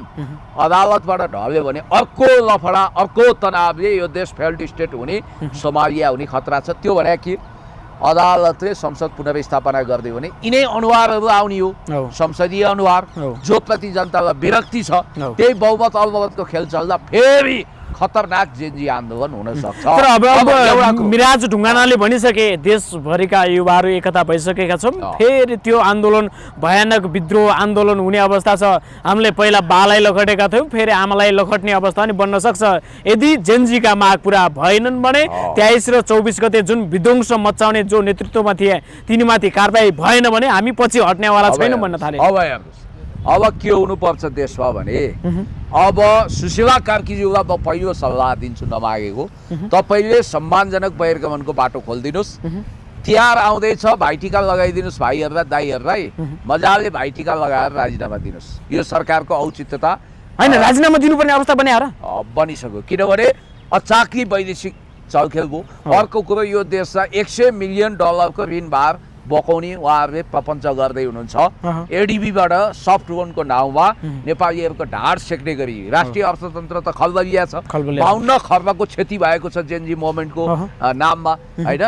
अदालतबाट ढल्यो भने अर्को लफडा अर्को तनावले यो देश फेल्ड स्टेट हुने सोमालिया हुने खतरा छ। त्यो भने कि अदालतले संसद पुनर्स्थापना गरिदियो भने यिनै अनुहारहरू आउने हो, संसदीय अनुहार जो प्रति जनतालाई विरक्ति छ। त्यही बहुमत अल्पमतको खेल चल्दा फेरि खतरनाक जेनजी आन्दोलन हुन सक्छ। तर अब मिराज ढुङ्गानाले भनिसके देशभरिका युवाहरू एकता भइसकेका छौँ, फेरि त्यो आन्दोलन भयानक विद्रोह आन्दोलन हुने अवस्था छ। हामीले पहिला बालाई लखटेका थियौँ, फेरि आमालाई लखट्ने अवस्था पनि बन्न सक्छ यदि जेनजीका माग पुरा भएनन् भने। 23 र 24 गते जुन विध्वंस मचाउने जो नेतृत्वमा थिए तिनीमाथि कारबाही भएन भने हामी पछि हट्नेवाला छैनौँ भन्न थाले। अब के हुनुपर्छ देशमा भने अब सुशीला कार्कीज्यूलाई म पहिलो सल्लाह दिन्छु नमागेको, तपाईँले सम्मानजनक बहिर्गमनको बाटो खोलिदिनुहोस्। तिहार आउँदैछ, भाइटिका लगाइदिनुहोस् भाइहरूलाई दाइहरूलाई, मजाले भाइटिका लगाएर राजीनामा दिनुहोस्। यो सरकारको औचित्यता होइन, राजीनामा दिनुपर्ने अवस्था बनिसक्यो। किनभने अचाकली वैदेशिक चलखेल भयो। अर्को कुरो यो देशलाई $100 मिलियन ऋण भार बकाउने उहाँहरूले प्रपञ्च गर्दै हुनुहुन्छ। एडिबीबाट सफ्ट लोनको नाउँमा नेपालीहरूको ढाड सेक्ने गरी राष्ट्रिय अर्थतन्त्र त खलबलिया छ। 52 खर्बको क्षति भएको छ जेनजी मोभमेन्टको नाममा होइन।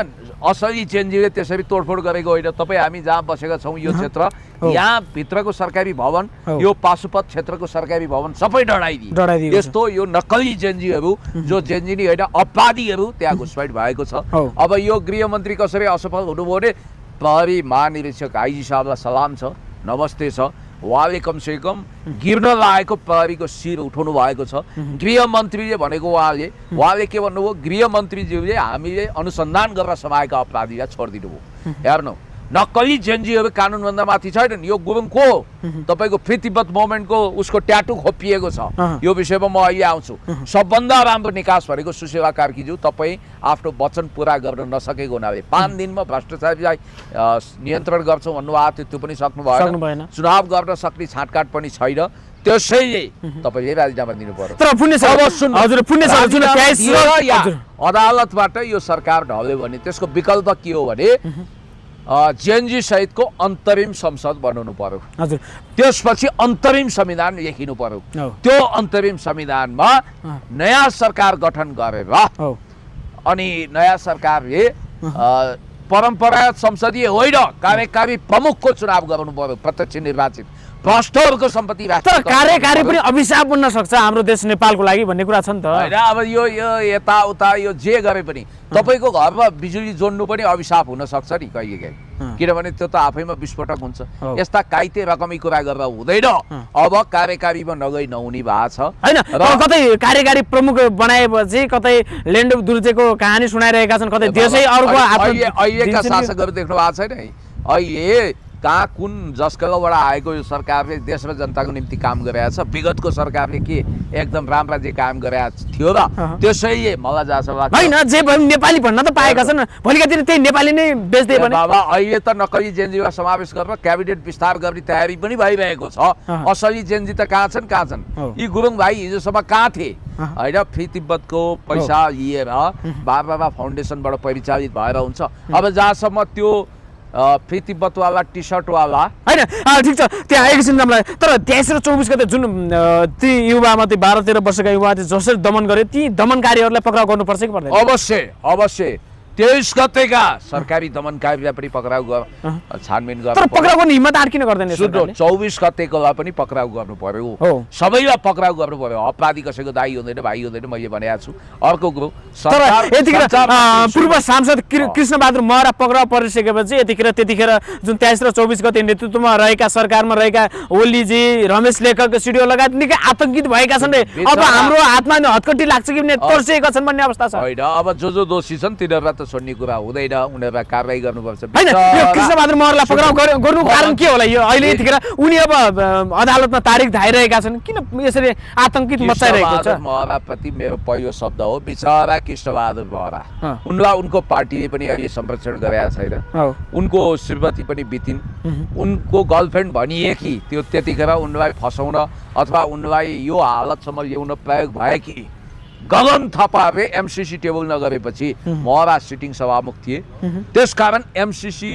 असली जेनजीले त्यसरी तोडफोड गरेको होइन। तपाईँ हामी जहाँ बसेका छौँ यो क्षेत्र, यहाँ भित्रको सरकारी भवन, यो पाशुपत क्षेत्रको सरकारी भवन सबै डढाइदिए। यस्तो यो नक्कली जेनजीहरू जो जेनजी नै होइन अपराधीहरू त्यहाँ घुसपैठ भएको छ। अब यो गृहमन्त्री कसरी असफल हुनुभयो भने प्रहरी महानिरीक्षक आइजी साहबलाई सलाम छ, नमस्ते छ। उहाँले कमसेकम गिर्न लागेको प्रहरीको शिर उठाउनु भएको छ। गृहमन्त्रीले भनेको उहाँले के भन्नुभयो? गृहमन्त्रीज्यूले हामीले अनुसन्धान गरेर समाएका अपराधीलाई छोडिदिनु भयो। हेर्नु, नक्कली जेनजीहरू कानुनभन्दा माथि छैनन्। यो गुरुङ को तपाईँको फ्री तिब्बत मुभमेन्टको उसको ट्याटु खोपिएको छ। यो विषयमा म अहिले आउँछु। सबभन्दा राम्रो निकास भनेको सुसेवा कार्कीज्यू, तपाईँ आफ्नो वचन पुरा गर्न नसकेको हुनाले 5 दिनमा भ्रष्टाचारीलाई नियन्त्रण गर्छौँ भन्नुभएको थियो, त्यो पनि सक्नु भएन। चुनाव गर्न सक्ने छाँटकाट पनि छैन, त्यसैले तपाईँले राजीनामा दिनु पर्यो। अदालतबाट यो सरकार ढल्यो भने त्यसको विकल्प के हो भने जेएनजी सहितको अन्तरिम संसद बनाउनु पर्यो। त्यसपछि अन्तरिम संविधान लेखिनु पर्यो। त्यो अन्तरिम संविधानमा नयाँ सरकार गठन गरेर अनि नयाँ सरकारले परम्परागत संसदीय होइन कार्यकारी प्रमुखको चुनाव गराउनु पर्यो, प्रत्यक्ष निर्वाचित। भ्रष्टहरूको सम्पत्ति तर कार्यकारी पनि अभिशाप बन्न सक्छ हाम्रो देश नेपालको लागि भन्ने कुरा छ नि त हैन। अब यो यताउता यो जे गरे पनि तपाईँको घरमा बिजुली जोड्नु पनि अभिशाप हुन सक्छ नि कहिलेकाहीँ, किनभने त्यो त आफैमा विस्फोटक हुन्छ। यस्ता काइते रकमी कुरा गर्दा हुँदैन। अब कार्यकारीमा नगई नहुने भएको छ हैन। कतै कार्यकारी प्रमुख बनाएपछि कतै ल्यान्ड दुर्जेको कहानी सुनाइरहेका छन्, कतै देशै अरूको अहिलेका शासकहरू देख्नु भएको छैन। अहिले कहाँ कुन जसकलबाट आएको यो सरकारले देश र जनताको निम्ति काम गरेको छ। विगतको सरकारले के एकदम राम्रा जे काम गरेको थियो र त्यसैले मलाई जहाँ लाग्छ हैन जे नेपाली भन्न त पाएका छन्, भोलिका दिन त्यही नेपाली नै बेच्दै भने बाबा अहिले त नक्कली जेनजीमा समावेश गरेर क्याबिनेट विस्तार गर्ने तयारी पनि भइरहेको छ। असली जेनजी त कहाँ छन्? यी गुरुङ भाइ हिजोसम्म कहाँ थिए हैन? फ्री तिब्बतको पैसा लिएर बाबा फाउन्डेसनबाट परिचालित भएर हुन्छ। अब जहाँसम्म त्यो फ्री तिब्बतवाला टी सर्टवाला हैन ठिक छ त्यहाँ एकछिन मलाई। तर 23 र 24 गते जुन ती युवामा ती 12-13 वर्षका युवा जसरी दमन गरे ती दमनकारीहरूलाई पक्राउ गर्नुपर्छ कि पर्दैन? अवश्य 23 गतेका सरकारी दमनकारीलाई पनि पक्राउ छानबिन गर्नु। तर पक्राउ गर्ने हिम्मत आर किन गर्दैन? 24 गतेकोलाई पनि पक्राउ गर्नु पर्यो, सबैलाई पक्राउ गर्नु पर्यो। अपराधी कसैको दाइ हुँदैन भाइ हुँदैन मैले भनेको छु। अर्को कुरो पूर्व सांसद कृष्णबहादुर महरा पक्राउ परिसकेपछि त्यतिखेर जुन 23 र 24 गते नेतृत्वमा रहेका सरकारमा रहेका ओलीजी रमेश लेखक सिडिओ लगायत निकै आतंकित भएका छन्। अब हाम्रो हातमा हतकटी लाग्छ कि तर्सिएका छन् भन्ने अवस्था छ। होइन अब जो दोषी छन् तिनीहरूलाई छोड्ने कुरा हुँदैन, उनीहरूलाई कारबाही गर्नुपर्छ। कृष्णबहादुर महरालाई पक्राउ गर्नुको कारण के होला? यो अहिले यतिखेर उनी अब अदालतमा तारिख धाइरहेका छन्, किन यसरी आतंकित मचाइरहेको छ? महराप्रति मेरो पहिलो शब्द हो बिचरा कृष्णबहादुर महरा। उनलाई उनको पार्टीले पनि अहिले संरक्षण गरेका छैन। उनको श्रीमती पनि बितिन्, उनको गर्लफ्रेन्ड भनिए कि त्यो त्यतिखेर उनलाई फसाउन अथवा उनलाई यो हालतसम्म ल्याउन प्रयोग भयो कि गगन थापाले एमसीसी टेबल नगरेपछि महरा सिटिङ सभामुख थिए। त्यसकारण एमसीसी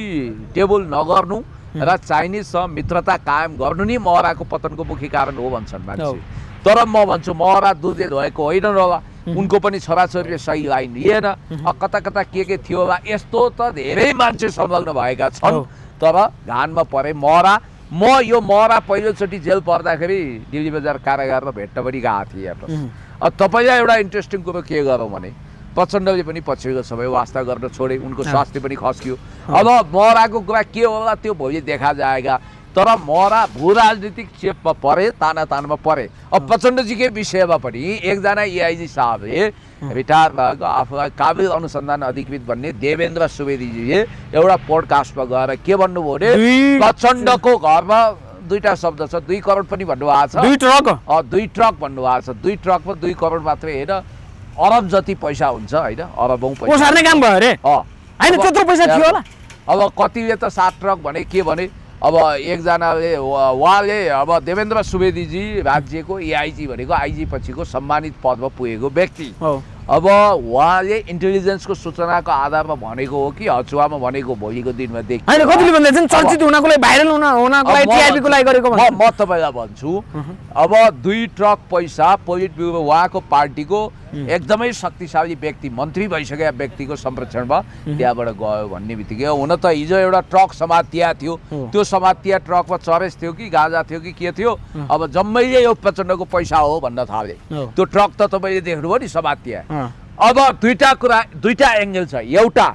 टेबल नगर्नु र चाइनिजसँग मित्रता कायम गर्नु नै महराको पतनको मुख्य कारण हो भन्छन् मान्छे। तर म भन्छु महरा दुधे धोएको होइन होला, उनको पनि छोराछोरीले सही लाइन लिएन, कता कता के थियो होला। यस्तो त धेरै मान्छे संलग्न भएका छन्। तर घानमा परे महरा। म यो महरा पहिलोचोटि जेल पर्दाखेरि दिल्ली बजार कारागारमा भेट्न पनि गएको थिएँ हेर्नुहोस्। तपाईँलाई एउटा इन्ट्रेस्टिङ कुरो के गरौँ भने प्रचण्डले पनि पछिल्लो समय वास्ता गर्न छोडे, उनको स्वास्थ्य पनि खस्कियो। अब महराको कुरा के होला त्यो भोलि देखा जाएगा। तर महरा भू राजनीतिक चेपमा परे, तानातानमा परे। अब प्रचण्डजीकै विषयमा पनि एकजना एआइजी साहबले रिटायर भएको आफूलाई काबिल अनुसन्धान अधिकृत भन्ने देवेन्द्र सुवेदीजीले एउटा पोडकास्टमा गएर के भन्नुभयो भने प्रचण्डको घरमा दुईटा शब्द छ, 2 करोड पनि भन्नुभएको छ। 2 ट्रक भन्नुभएको छ। 2 ट्रकमा 2 करोड मात्रै होइन, अरब जति पैसा हुन्छ होइन, अरबौं पैसा ओसार्ने काम भयो रे हैन, त्यत्रो पैसा थियो होला। अब कतिले त 7 ट्रक भने के भने अब एकजनाले उहाँले अब देवेन्द्र सुवेदीजी राज्यको एआइजी भनेको आइजी पछिको सम्मानित पदमा पुगेको व्यक्ति। अब उहाँले इन्टेलिजेन्सको सूचनाको आधारमा भनेको हो कि हचुवामा भनेको भोलिको दिनमा देखि हैन कतिले भन्दैछन् चर्चित हुनको लागि भाइरल हुनको लागि टिआरपी को लागि गरेको भन्छ। म तपाईलाई भन्छु अब 2 ट्रक पैसा पोलिट ब्युरो उहाँको पार्टीको एकदमै शक्तिशाली व्यक्ति मन्त्री भइसकेका व्यक्तिको संरक्षणमा त्यहाँबाट गयो भन्ने बित्तिकै हुन त हिजो एउटा ट्रक समातिया थियो, त्यो समातिया ट्रकमा चरेस थियो कि गाजा थियो कि के थियो, अब जम्मैले यो प्रचण्डको पैसा हो भन्न थाले। त्यो ट्रक त तपाईले देख्नुभयो नि समातिया। अब दुईटा एंगल छ। एउटा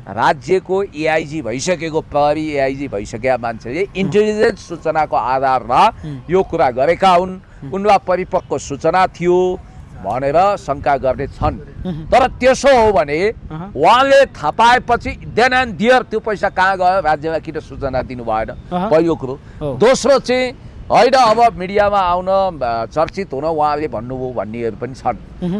राज्यको एआइजी भइसकेको प्रहरी एआइजी भइसकेका मान्छेले इन्टेलिजेन्स सूचनाको आधारमा यो कुरा गरेका हुन्, उनलाई परिपक्व सूचना थियो भनेर शङ्का गर्ने छन्। तर त्यसो हो भने उहाँले थाहा पाएपछि देन एन्ड देयर त्यो पैसा कहाँ गयो राज्यलाई किन सूचना दिनु भएन, पहिलो कुरो। दोस्रो चाहिँ होइन अब मिडियामा आउन चर्चित हुन उहाँले भन्नुभयो भन्नेहरू पनि छन्।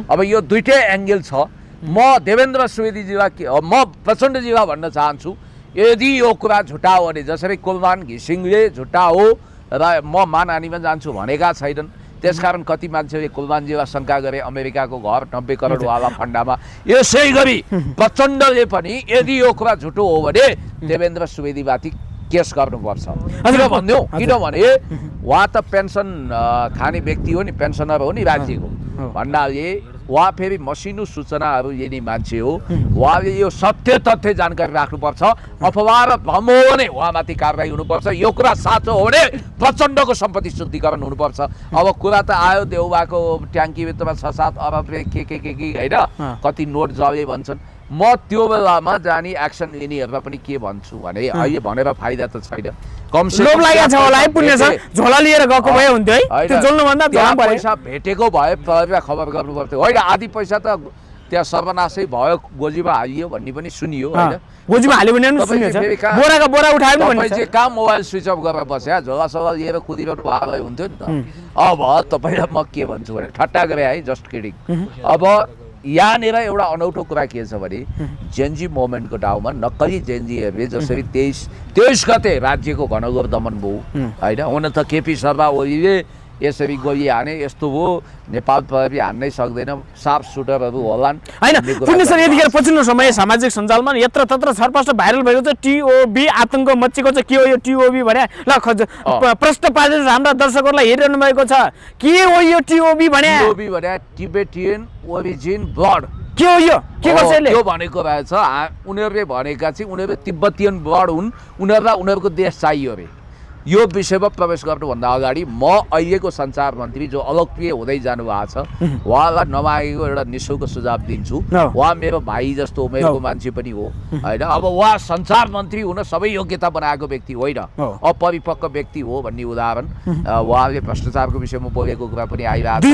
अब यो दुइटै एङ्गल छ। म देवेन्द्र सुवेदीजीलाई म प्रचण्डजीलाई भन्न चाहन्छु, यदि यो कुरा झुटा हो भने जसरी कुलमान घिसिङले झुटा हो र म मानहानिमा जान्छु भनेका छैनन्, त्यसकारण कति मान्छेले कुलमानजीलाई शङ्का गरे अमेरिकाको घर 90 करोडवाला फन्डामा। यसै गरी प्रचण्डले पनि यदि यो कुरा झुटो हो भने देवेन्द्र सुवेदीमाथि केस गर्नुपर्छ। किनभने उहाँ त पेन्सन खाने व्यक्ति हो नि, पेन्सनर हो नि राज्यको भन्नाले उहाँ फेरि मसिनो सूचनाहरू लिने मान्छे हो। उहाँले यो सत्य तथ्य जानकारी राख्नुपर्छ। अफवाह र भ्रम हो भने उहाँमाथि कारवाही हुनुपर्छ। यो कुरा साँचो हो भने प्रचण्डको सम्पत्ति शुद्धिकरण हुनुपर्छ। अब कुरा त आयो देउबाको ट्याङ्कीभित्रमा 6-7 अरब के होइन कति नोट जले भन्छन्। म त्यो बेलामा जानी एक्सन लिनेहरूलाई पनि के भन्छु भने अहिले भनेर फाइदा त छैन। पैसा भेटेको भए खबर गर्नु पर्थ्यो होइन। आधी पैसा त त्यहाँ सर्वनाशै भयो, गोजीमा हालियो भन्ने पनि सुनियो होइन। कहाँ मोबाइल स्विच अफ गरेर बस्यो, झोलासोला लिएर कुदिरहनु भएको हुन्थ्यो नि त। अब तपाईँलाई म के भन्छु भने ठट्टा गरे है, जस्ट किडिङ। अब यहाँनिर एउटा अनौठो कुरा के छ भने जेनजी मोमेन्टको ठाउँमा नक्कली जेनजीहरूले जसरी 23 गते राज्यको घनघोर दमन भयो होइन। हुन त केपी शर्मा ओलीले यसरी गोली हाने यस्तो हो, नेपाल प्रहरी हान्नै सक्दैन, साफ सुटरहरू होलान् होइन। पुण्य सर यतिखेर पछिल्लो समय सामाजिक सञ्जालमा यत्र तत्र छरपष्ट भाइरल भएको छ टिओबी आतंक मच्चेको छ। के हो यो टिओबी भने? ल प्रश्न पारेर हाम्रा दर्शकहरूलाई हेरिरहनु भएको छ, के हो यो टिओबी भने? टिओबी भने टिबेटियन ओरिजिन ब्लड। के हो यो? के गर्छ यसले? यो भनेको रहेछ उनीहरूले भनेका चाहिँ उनीहरू तिब्बतियन ब्लड हुन्, उनीहरूलाई उनीहरूको देश चाहियो अरे। यो विषयमा प्रवेश गर्नुभन्दा अगाडि म अहिलेको सञ्चार मन्त्री जो अलोकप्रिय हुँदै जानु भएको छ उहाँलाई नमागेको एउटा निःशुल्क सुझाव दिन्छु। उहाँ मेरो भाइ जस्तो उमेरको मान्छे पनि हो होइन। अब उहाँ सञ्चार मन्त्री हुन सबै योग्यता बनाएको व्यक्ति होइन, अपरिपक्व व्यक्ति हो भन्ने उदाहरण उहाँले भ्रष्टाचारको विषयमा बोलेको कुरा पनि आइरहेको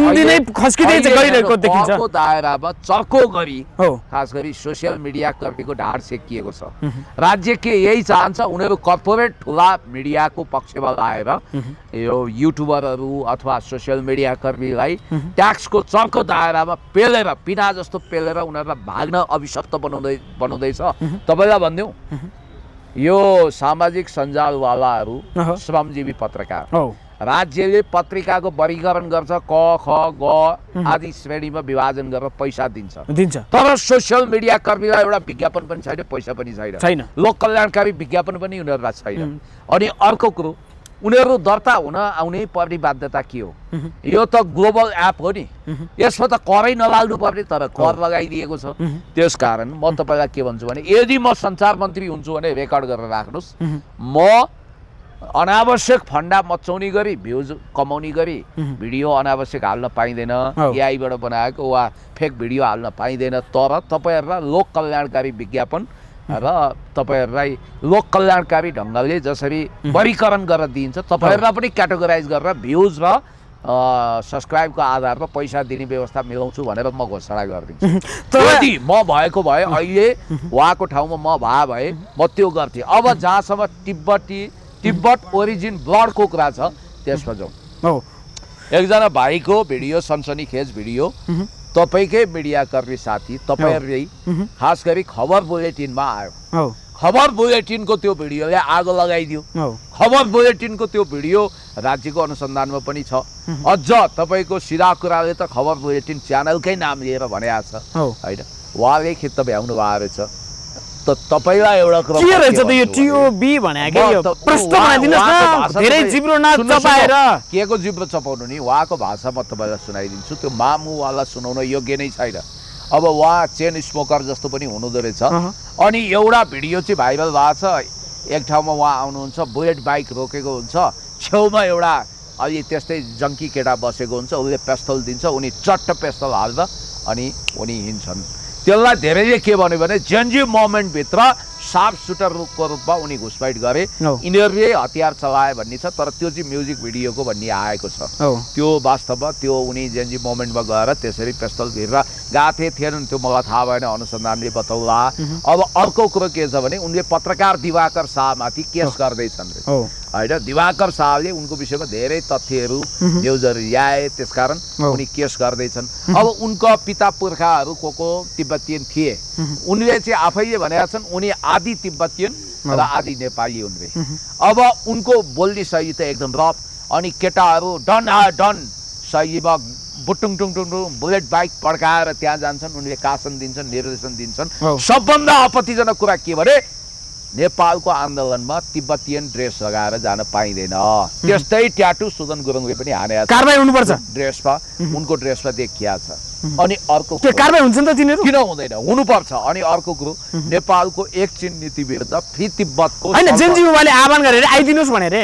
छ। दायरामा चर्को गरी खास गरी सोसियल मिडिया कर्मीको ढाड सेकिएको छ। राज्य के यही चाहन्छ, उनीहरू कर्पोरेट ठुला मिडियाको पक्षमा लाएर यो युट्युबरहरू अथवा सोसियल मिडिया कर्मीलाई ट्याक्सको चर्को दायरामा पेलेर पिना जस्तो पेलेर उनीहरूलाई भाग्न अभिशप्त बनाउँदैछ। तपाईँलाई भनिदिउँ, यो सामाजिक सञ्जालवालाहरू श्रमजीवी पत्रकार, राज्यले पत्रिकाको वर्गीकरण गर्छ, क ख ग आदि श्रेणीमा विभाजन गरेर पैसा दिन्छ। तर सोसियल मिडिया कर्मीलाई एउटा विज्ञापन पनि छैन, पैसा पनि छैन, लोक कल्याणकारी विज्ञापन पनि उनीहरूलाई छैन। अनि अर्को कुरो, उनीहरू दर्ता हुन आउनै पर्ने बाध्यता के हो? यो त ग्लोबल एप हो नि, यसमा त करै नलाग्नु पर्ने, तर कर लगाइदिएको छ। त्यसकारण म तपाईँलाई के भन्छु भने यदि म सञ्चार मन्त्री हुन्छु भने रेकर्ड गरेर राख्नुहोस्, म अनावश्यक फन्डा मचाउने गरी भ्युज कमाउने गरी भिडियो अनावश्यक हाल्न पाइँदैन, एआईबाट बनाएको वा फेक भिडियो हाल्न पाइँदैन। तर तपाईँहरूलाई लोक कल्याणकारी विज्ञापन र तपाईँहरूलाई लोक कल्याणकारी ढङ्गले जसरी वर्गीकरण गरेर दिइन्छ तपाईँहरूलाई पनि क्याटेगोराइज गरेर भ्युज र सब्सक्राइबको आधारमा पैसा दिने व्यवस्था मिलाउँछु भनेर म घोषणा गरिदिन्छु। यदि म भएको भए अहिले उहाँको ठाउँमा म भए म त्यो गर्थेँ। अब जहाँसम्म तिब्बत ओरिजिन ब्लडको कुरा छ त्यसमा जाउँ। एकजना भाइको भिडियो, सनसनीखेज भिडियो, तपाईँकै मिडियाकर्मी साथी तपाईँहरूले खास गरी खबर बुलेटिनमा आयो, खबर बुलेटिनको त्यो भिडियोले आगो लगाइदियो। खबर बुलेटिनको त्यो भिडियो राज्यको अनुसन्धानमा पनि छ। अझ तपाईँको सिधा कुराले त खबर बुलेटिन च्यानलकै नाम लिएर भनेको छ होइन। उहाँले खित्त भ्याउनु भएको रहेछ। तपाईलाई एउटा कुरा के रहेछ त यो टिओबी भनेको? यो प्रश्न बनाइदिनुस् न, धेरै जिब्रो नचपाएर। केको जिब्रो चपाउनु नि, उहाँको भाषा म तपाईँलाई सुनाइदिन्छु, त्यो मामुवाला सुनाउन योग्य नै छैन। अब उहाँ चेन स्मोकर जस्तो पनि हुनुहुँदो रहेछ। अनि एउटा भिडियो चाहिँ भाइरल भएको छ, एक ठाउँमा उहाँ आउनुहुन्छ, बुलेट बाइक रोकेको हुन्छ, छेउमा एउटा अलि त्यस्तै जङ्की केटा बसेको हुन्छ, उसले पेस्तल दिन्छ, उनी चट्ट पेस्तल हाल्दा अनि उनी हिँड्छन्। त्यसलाई धेरैले के भन्यो भने जेनजी मोमेन्टभित्र साफ सुटरको रूपमा उनी घुसपैठ गरे हो। यिनीहरूले हतियार चलाए भन्ने छ तर त्यो चाहिँ म्युजिक भिडियोको भन्ने आएको छ हो। त्यो वास्तवमा त्यो उनी जेन्जी मोमेन्टमा गएर त्यसरी पिस्तल भिरेर गएको थिएनन् त्यो मलाई थाहा भएन अनुसन्धानले बताउला अब अर्को कुरो के छ भने उनले पत्रकार दिवाकर शाहमाथि केस गर्दैछन् हो होइन दिवाकर शाहले उनको विषयमा धेरै तथ्यहरू न्युजहरू ल्याए त्यसकारण उनी केस गर्दैछन् अब उनको पिता पुर्खाहरू को तिब्बतीयन थिए उनले चाहिँ आफैले भनेका छन् उनी आदि तिब्बतीयन र आदि नेपाली उनले अब उनको बोल्ने शैली त एकदम रफ अनि केटाहरू डन शैलीमा बुटुङ टुङ टुङ बुलेट बाइक पड्काएर त्यहाँ जान्छन् उनले कासन दिन्छन् निर्देशन दिन्छन् सबभन्दा आपत्तिजनक कुरा के भने नेपालको आन्दोलनमा तिब्बतीयन ड्रेस लगाएर जान पाइँदैन त्यस्तै ट्याटु सुदन गुरुङले पनि हानेको छ कारबाही हुनुपर्छ ड्रेसमा उनको ड्रेसमा देखिया छ अनि अर्को के कारबाही हुन्छ नि त तिनीहरू किन हुँदैन हुनुपर्छ अनि अर्को कुरो नेपालको एकछिन नीति विरुद्ध फ्री तिब्बतको हैन जेन्जी उहाँले आह्वान गरेर आइदिनुस् भनेर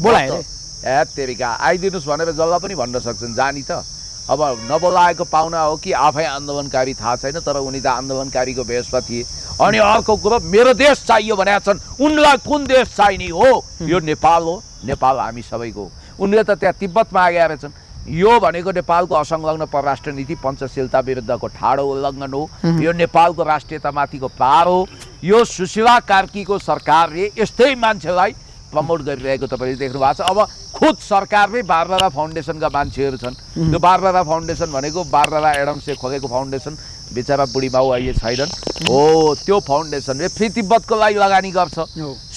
बोलाए रे ए तेरिका आइदिनुस् भनेर जल्ला पनि भन्न सक्छन् जानी त अब नबोलाएको पाहुना हो कि आफै आन्दोलनकारी थाहा छैन तर उनी त आन्दोलनकारीको भेषमा थिए अनि अर्को कुरो मेरो देश चाहियो भनेका छन् उनलाई कुन देश चाहिने हो यो नेपाल हो नेपाल हामी सबैको उनले त त्यहाँ तिब्बतमा आएका रहेछन् यो भनेको नेपालको असंलग्न परराष्ट्र नीति पञ्चशीलता विरुद्धको ठाडो उल्लङ्घन हो यो नेपालको राष्ट्रियतामाथिको पार हो यो सुशीला कार्कीको सरकारले यस्तै मान्छेलाई प्रमोट गरिरहेको तपाईँले देख्नु भएको छ अब खुद सरकारमै बारबरा फाउन्डेसनका मान्छेहरू छन् त्यो बारबरा फाउन्डेसन भनेको बारबरा एडम्सले खोलेको फाउन्डेसन बेचारा बुढी बाउ अहिले छैनन् हो त्यो फाउन्डेसनले फ्री तिब्बतको लागि लगानी गर्छ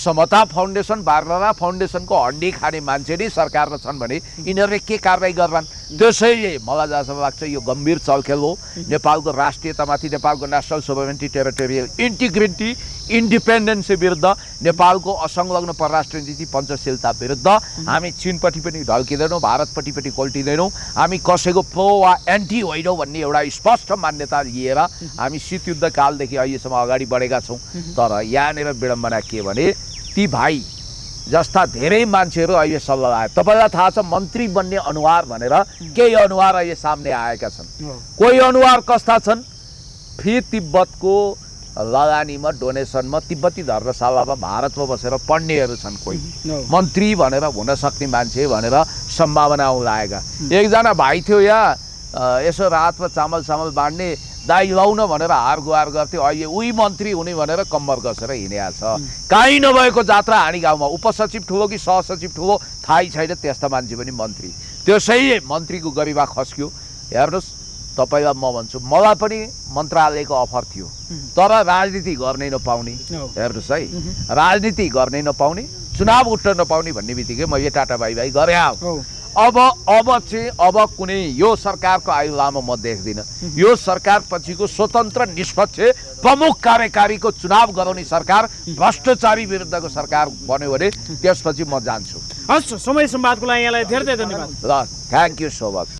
समता फाउन्डेसन बारबरा फाउन्डेसनको हड्डी खाने मान्छे नै सरकारमा छन् भने यिनीहरूले के कारबाही गर्लान् त्यसैले मलाई जहाँसम्म लाग्छ यो गम्भीर चलखेल हो नेपालको राष्ट्रियतामाथि नेपालको national sovereignty territorial integrity independency विरुद्ध नेपालको असंलग्न परराष्ट्र नीति पञ्चशीलता विरुद्ध हामी चीनपट्टि पनि ढल्किँदैनौँ भारतपट्टि पनि कोल्टिँदैनौँ हामी कसैको प्रो वा एन्टी होइनौँ भन्ने एउटा स्पष्ट मान्यता लिएर हामी शीत युद्धकालदेखि अहिलेसम्म अगाडि बढेका छौँ तर यहाँनिर विडम्बना के भने ती भाइ जस्ता धेरै मान्छेहरू अहिले सल्लाह आए तपाईँलाई थाहा छ मन्त्री बन्ने अनुहार भनेर केही अनुहार अहिले सामने आएका छन् कोही अनुहार कस्ता छन् फ्री तिब्बतको लगानीमा डोनेसनमा तिब्बती धर्मशालामा भारतमा बसेर पढ्नेहरू छन् कोही मन्त्री भनेर हुन सक्ने मान्छे भनेर सम्भावना लागेका एकजना भाइ थियो यहाँ यसो रातमा चामल सामल बाँड्ने दाइ लाउन भनेर हार गुहार गर्थ्यो अहिले उही मन्त्री हुने भनेर कम्मर कसेर हिँडेको छ काहीँ नभएको जात्रा हानी गाउँमा उपसचिव ठुलो कि सहसचिव ठुलो थाहै छैन त्यस्ता मान्छे पनि मन्त्री त्यसैले मन्त्रीको गरिमा खस्क्यो हेर्नुहोस् तपाईँलाई म भन्छु मलाई पनि मन्त्रालयको अफर थियो तर राजनीति गर्नै नपाउने हेर्नुहोस् है राजनीति गर्नै नपाउने चुनाव उठ्न नपाउने भन्ने बित्तिकै मैले टाटा बाई बाई गरे अब कुनै यो सरकारको आयु लामो म देख्दिनँ यो सरकार पछिको स्वतन्त्र निष्पक्ष प्रमुख कार्यकारीको चुनाव गराउने सरकार भ्रष्टाचारी विरुद्धको सरकार बन्यो भने त्यसपछि म जान्छु हस् समय संवादको लागि यहाँलाई धेरै धेरै धन्यवाद ल थ्याङ्क यू सो मच